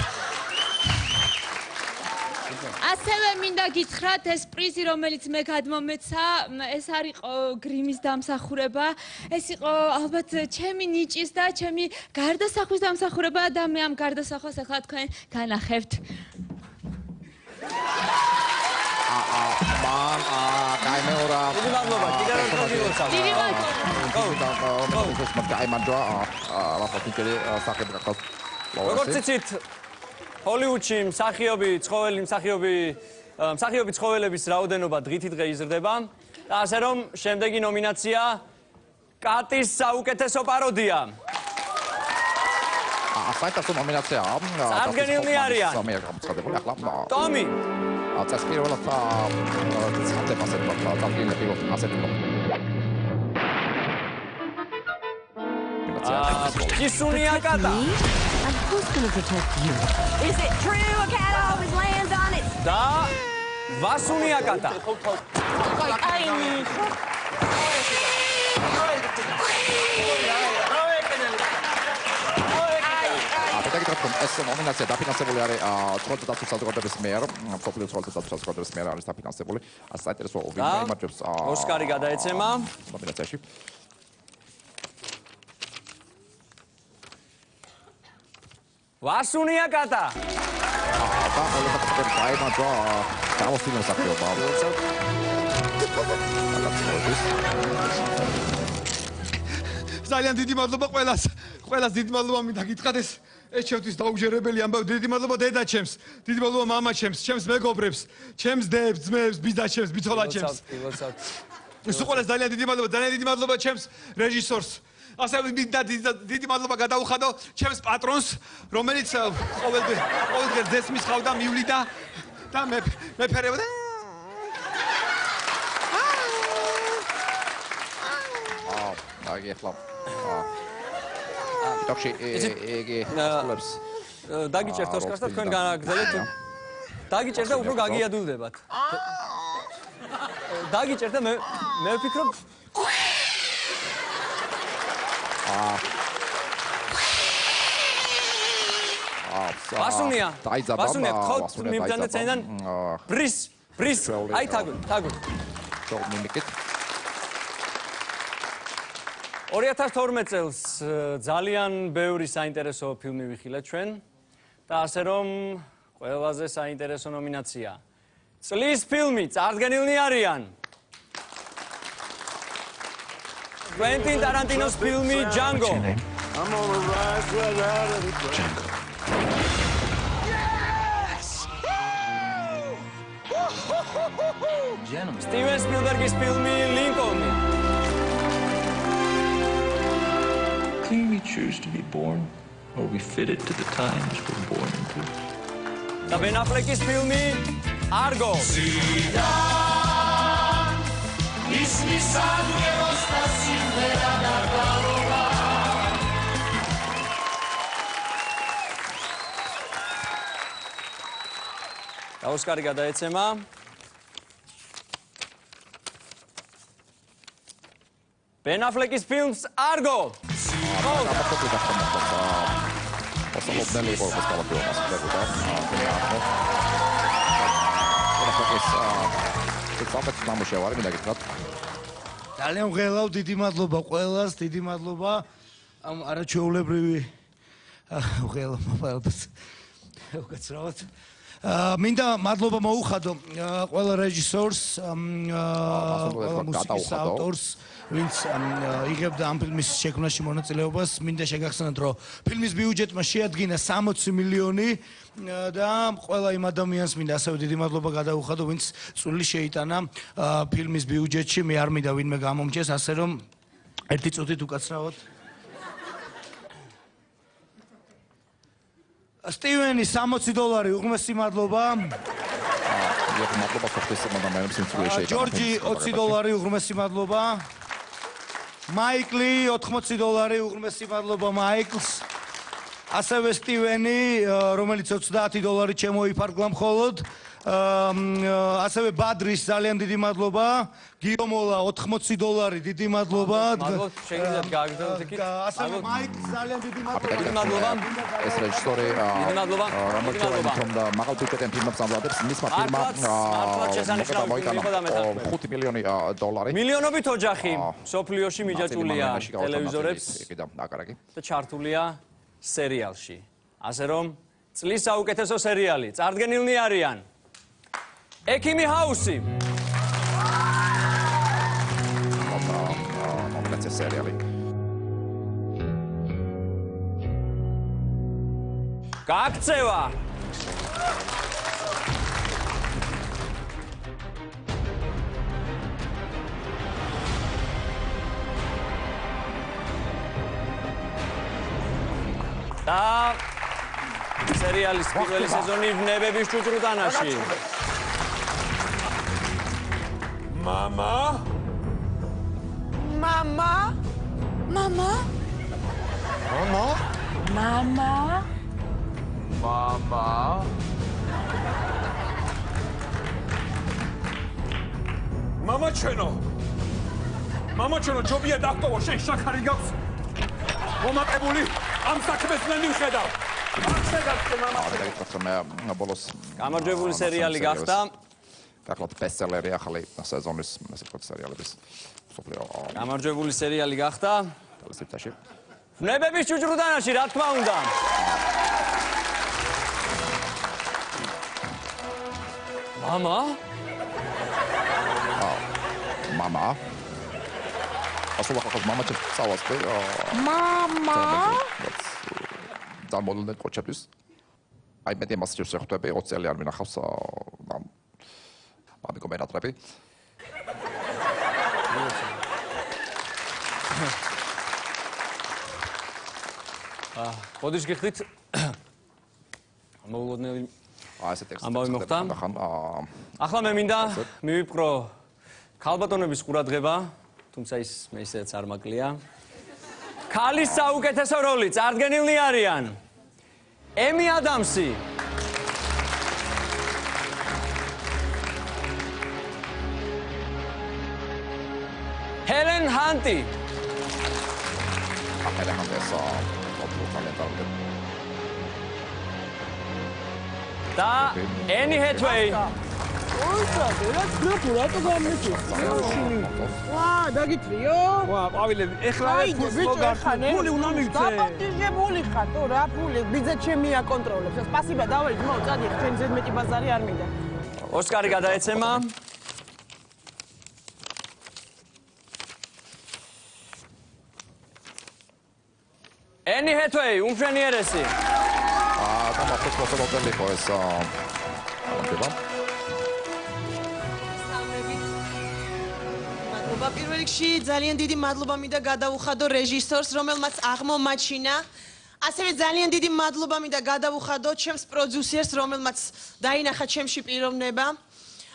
Speaker 11: ასევე მინდა გითხრათ, ეს პრიზი, რომელიც მე გადმომეცა, ეს არ იყო გრიმის დამსახურება, ეს იყო ალბათ ჩემი ნიჭის და ჩემი გარდასახვის დამსახურება და მე ამ გარდასახვას ახლა თქვენ განახებთ.
Speaker 14: გაიმეორა.
Speaker 5: დიდი მადლობა, კიდევ ერთხელ გილოცავ.
Speaker 11: დიდი
Speaker 14: მადლობა.
Speaker 5: როგორც იცით, ჰოლივუდში მსახიობი ცხოველების რაოდენობა დღითიდღე იზრდება და ასე რომ შემდეგი ნომინაცია კატის საუკეთესო პაროდია.
Speaker 14: საერთო ნომინაცია.
Speaker 5: წარდგენილნი არიან ტომი,
Speaker 14: წესპირველად ცხადდება წარდგენილი ასეთი
Speaker 5: კისუნია კატა.
Speaker 12: And who's going to protect you? Is it true a cat always lands on its...
Speaker 5: და ვასუნია კატა.
Speaker 14: ეს ნომინაცია დაფინანსებული არის ცხოველთა დაცვის საზოგადოების მიერ, მსოფლიო ცხოველთა დაცვის საზოგადოების მიერ არის დაფინანსებული. საინტერესო ვინ იმარჯვებს
Speaker 5: ოსკარი გადაეცემა
Speaker 14: ნომინაციაში.
Speaker 5: ვასუნია კატა.
Speaker 14: და ყველაფერი გაიმარჯვა გამოსtildeო მსახიობმა.
Speaker 16: ძალიან დიდი მადლობა ყველას. ყველას დიდი მადლობა მინდა გითხრათ ეს ჩემთვის დაუჯერებელი ამბავი. დიდი მადლობა დედა ჩემს, დიდი მადლობა მამა ჩემს, ჩემს მეგობრებს, ჩემს დებს, ძმებს, ბიძა ჩემს, ბიძოლა ჩემს. სულ ძალიან დიდი მადლობა, ძალიან დიდი მადლობა ჩემს რეჟისორს. ასევე დიდი მადლობა გადაუხადო ჩემს პატრონს, რომელიც ყოველდღე ძესმის ხავდა მივლიდა და მეფერებოდა.
Speaker 14: აგიხლა. ტოქში იგი სულებს.
Speaker 5: დაგიჭერთ ოსკარს და თქვენ გაგრძელებთ. დაგიჭერთ და უფრო გაგიადვილდებათ. დაგიჭერთ და მე ვფიქრობ ვასუნია გთხოვთ მიბრძანეთ წენიდან ბრის აი თაგვი 2012 წელს ძალიან ბევრი საინტერესო ფილმი ვიხილეთ ჩვენ და ასე რომ ყველაზე საინტერესო ნომინაცია წლის ფილმი წარდგენილნი არიან Quentin Tarantino's filmi Django.
Speaker 13: I'm on a rise right out of the Django.
Speaker 5: Yes! Steven Spielberg's filmi Lincoln.
Speaker 17: Can we choose to be born or we fitted to the times we're born into?
Speaker 5: Da Ben Affleck's filmi Argo. და ოსკარი გადაეცემა Ben Affleck's films Argo.
Speaker 7: ძალიან მღელავ, დიდი მადლობა ყველას, დიდი მადლობა ამ არაჩვეულებრივი მღელავ ყველას. უკაცრავად. მინდა მადლობა მოუხადო ყველა რეჟისორს, ყველა მუსიკის ავტორს, ვინც იღებდა ამ ფილმის შექმნაში მონაწილეობას. მინდა შეგახსენოთ, რომ ფილმის ბიუჯეტმა შეადგინა 60 მილიონი და ყველა იმ ადამიანს მინდა ასევე დიდი მადლობა გადაუხადო, ვინც წვლილი შეიტანა ფილმის ბიუჯეტში. მე არ მინდა ვინმე გამომჭეს, ასე რომ ერთი წუთით უკაცრავად. სტივენი $60 უღმესი მადლობა. ჯორჯი $20 უღმესი მადლობა. მაიკლი $80 უღმესი მადლობა მაიკლს. ასევე სტივენი, რომელიც $30 შემოიფარგლა მხოლოდ. ასევე ბადრის ძალიან დიდი მადლობა. გიომოლა $80 დიდი მადლობა.
Speaker 5: მადლობთ, შეგიძლიათ გააგრძელოთ იქით.
Speaker 7: ასევე მაიკლს ძალიან დიდი მადლობა.
Speaker 14: ეს რეჟისორი მაღალ ბიუჯეტიან ფილმებს ამზადებს. მისმა ფილმმა $5 მილიონი.
Speaker 5: მილიონობით ოჯახი სოფლიოში მიჯაჭვულია ტელევიზორებს და ჩართულია სერიალში. ასე რომ წლის საუკეთესო სერიალი წარდგენილნი არიან ექიმი ჰაუსი.
Speaker 14: სერიალი.
Speaker 5: გაქცევა. და სერიალის პირველი სეზონი ვნებების ჭუჭრუტანაში.
Speaker 8: მამა
Speaker 3: Mama? Mama?
Speaker 8: Mama?
Speaker 3: Mama?
Speaker 8: Mama? Mama cheno. Mama cheno ჯობია დაგტოვო შენ შაქარი გაქვს. მომაყებული ამ საქმეს მე მივხედავ.
Speaker 5: გამარჯვებული სერიალი გახდა.
Speaker 14: გახლავთ ბესტსელერი ახალი სეზონის ასე ვთქვათ სერიალების სოფლიო.
Speaker 5: გამარჯვებული სერიალი გახდა.
Speaker 14: ტელესიტაში.
Speaker 5: ვნებების ჭუჭრუტანაში, რა თქმა უნდა. მამა?
Speaker 14: მამა. ასოლა ხახოს მამა ჩემს წავას და
Speaker 12: მამა?
Speaker 14: ძალიან მოდელნეთ ყოჩების. აი მე თემას შევხვდები 20 წელი არ მინახავს მამი კომენტატორები.
Speaker 5: ხოდიშ გიხდით მოულოდნელი
Speaker 14: ესე ტექსტი
Speaker 5: ამბავი მოხდა. ახლა მე მინდა მივიპყრო ქალბატონების ყურადღება, თუმცა ის მე ისედაც არ მაკლია. ქალის საუკეთესო როლი წარდგენილნი არიან ემი ადამსი, ჰელენ ჰანტი,
Speaker 14: ჰელენ ჰანტი
Speaker 5: და ენი ჰეთვეი.
Speaker 3: დაგიწვიო?
Speaker 6: ყვავილები, ეხლა ფული უნდა მივცე.
Speaker 3: დაპატიჟებული ხარ, რა ფული, ბიძა ჩემი აკონტროლებს. სპასიბა, დავაი, ძმაო, წადიხ, ჩემ ზედმეტი ბაზარი არ მინდა.
Speaker 5: ოსკარი გადაეცემა. ენი ჰეთვეი, უმშვენიერესი.
Speaker 14: და მართლაც მოსაბოლოებული იყო ეს ამბება.
Speaker 9: მადლობა პირველ რიგში, ძალიან დიდი მადლობა მინდა გადაუხადო რეჟისორს, რომელმაც აღმომაჩინა. ასევე ძალიან დიდი მადლობა მინდა გადაუხადო ჩემს პროდიუსერს, რომელმაც დაინახა ჩემში პიროვნება.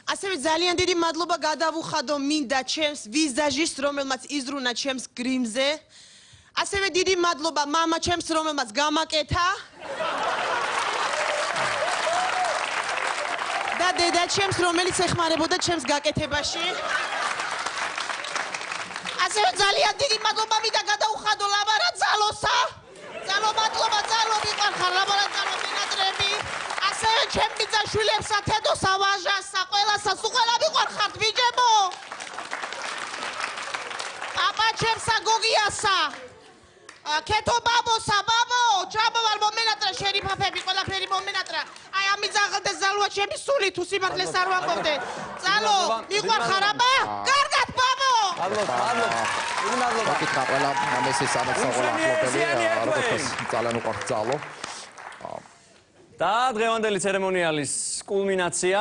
Speaker 9: ასევე ძალიან დიდი მადლობა გადაუხადო მინდა ჩემს ვიზაჟისტს, რომელმაც იზრუნა ჩემს გრიმზე. ასევე დიდი მადლობა მამა ჩემს, რომელმაც გამაკეთა. და დედა ჩემს, რომელიც ეხმარებოდა ჩემს გაკეთებაში. ასევე ძალიან დიდი მადლობა მინდა გადაუხადო ლაბარა ძალოსა. ძალო მადლობა, ძალო მიყარხარ ლაბარა ძალო მინატრები. ასევე ჩემ ბიძაშვილებსა, თედოსა, ვაჟასა, ყველასა, სულ ყველა მიყარხართ ბიჭებო. პაპა ჩემსა, გოგიასა. კეთო ბაბოსა, ბაბო, ჩაბავალ მომენატრა შერიფაფები, ყველაფერი მომენატრა. აი ამი ზაღლდეს ზალუა ჩემი სული თუ სიმართლეს არ ვამბობდე. ძალო, მიყარხარ აბა? კარგად ბაბო.
Speaker 5: მადლობა.
Speaker 14: მოგითხრა ყველა მესის ამეცაყოლა ახლობელი, როგორც ძალიან უყვართ ძალო.
Speaker 5: და დღევანდელი ცერემონიალის კულმინაცია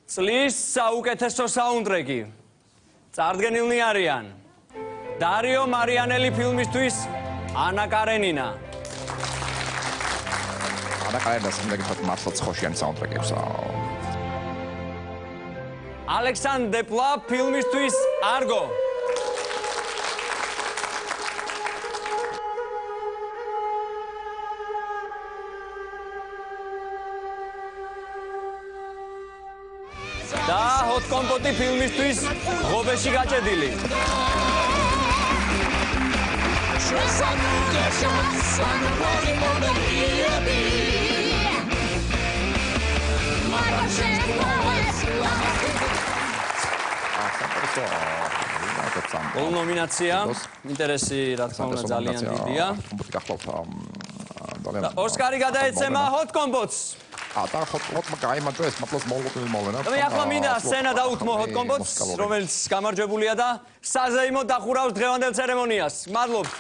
Speaker 5: წლის საუკეთესო საუნდტრეკი წარდგენილნი არიან დარიო მარიანელი ფილმისთვის ანა კარენინა.
Speaker 14: ანა კარენინას მეგეთოთ მართლაც ხოშიანი საუნდტრეკებს.
Speaker 5: ალექსანდრ დეპლა ფილმისთვის არგო. და ჰოთ კომპოტი ფილმისთვის ღობეში გაჭედილი. All nominация, ინტერესი რა თქმა უნდა ძალიან დიდია. ოსკარი გადაეცემა ჰოთ კომპოტს.
Speaker 14: და ჰოთ გაიმარჯვეს, მართლაც მოულოდნელი მოვლენა.
Speaker 5: და მე ახლა მინდა სცენა დაუთმო ჰოთ კომპოტს, რომელიც გამარჯვებულია და საზეიმო დახურავს დღევანდელ ცერემონიას. მადლობთ.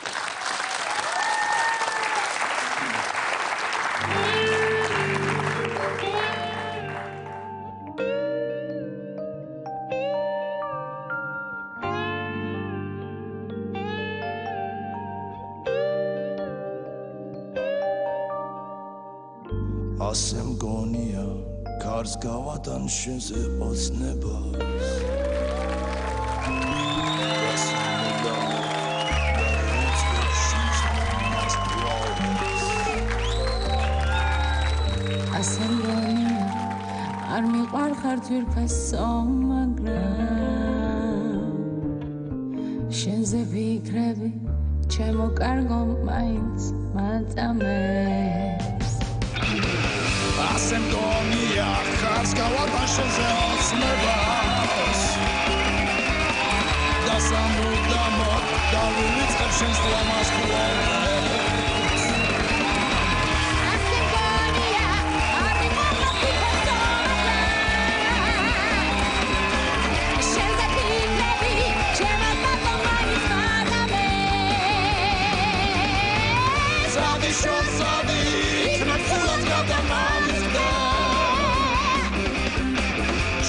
Speaker 18: ასე მგონია გარს გავატან შენზე ოცნებას
Speaker 19: ასე მგონია არ მიყვარხარ თვირფასო მაგრამ შენზე ვიქრები ჩემო კარგო მაინც მაწამებს
Speaker 18: ასე მგონია ხარს გავატან შენზე ოცნებას და სამუდამოდ დავივიწყებ შენს ლამაზ ხვევებს ასე მგონია არ მიყვარხარ თვირფასო მაგრამ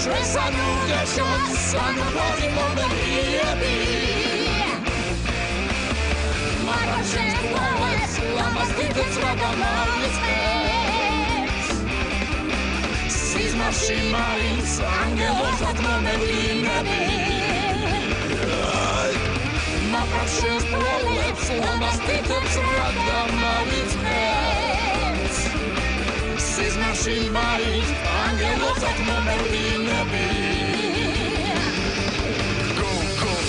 Speaker 18: ჩვენს ანუ გეშოთ სანუღორი მომენტიები მაგრამ შენ გვაქვს ლამაზ დიდებს რა დამავიწყებს სიზმარში მაინც ანგელოზად მომევლინები მაგრამ შენ გვაქვს ლამაზ დიდებს რა დამავიწყებს სიზმარში მაინც ანგელოზად მომევლინები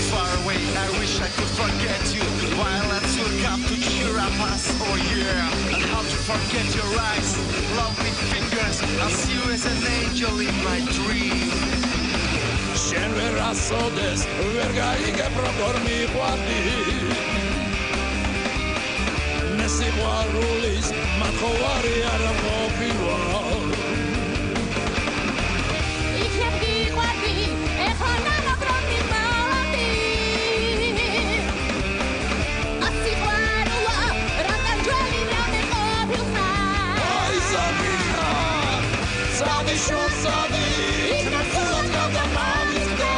Speaker 20: Far away, I wish I could forget you. Violence will come to cheer up us, oh yeah. And how to forget your eyes, lovely fingers. I'll see you as an angel in my dream.
Speaker 18: შენ ვერ ასოდეს, ვერ გაიგებ როგორ მიყვარდი. მე სიყვარულის მათხოვარი არ ყოფილვარ.
Speaker 12: იქნებ გიყვარდი, ეხლა ნამაბრობი
Speaker 18: Shosadi, ikna kulaka da mavizde.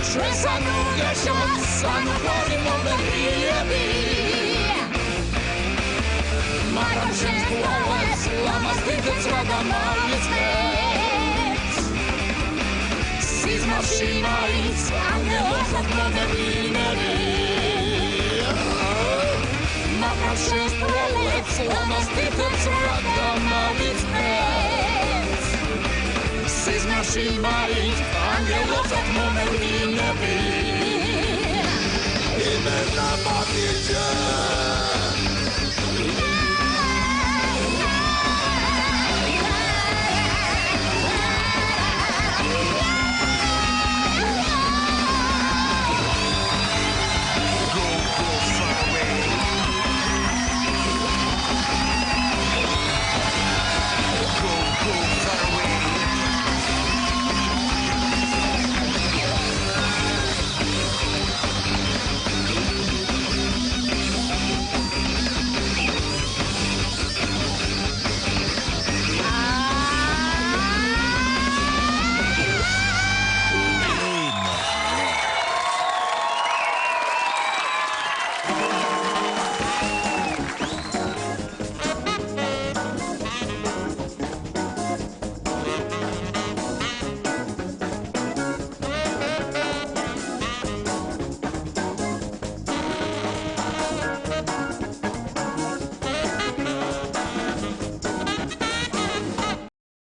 Speaker 18: Shresanu geshot, sanu gori momentiyebi. Maram shen kuaves, lamas dikets rada mavizdes. Sizma shimais, angelosat momentiyebi. Maram shen kuaves, lamas dikets rada mavizdes. Sizma shimais, angelosat momentiyebi. Imena matije.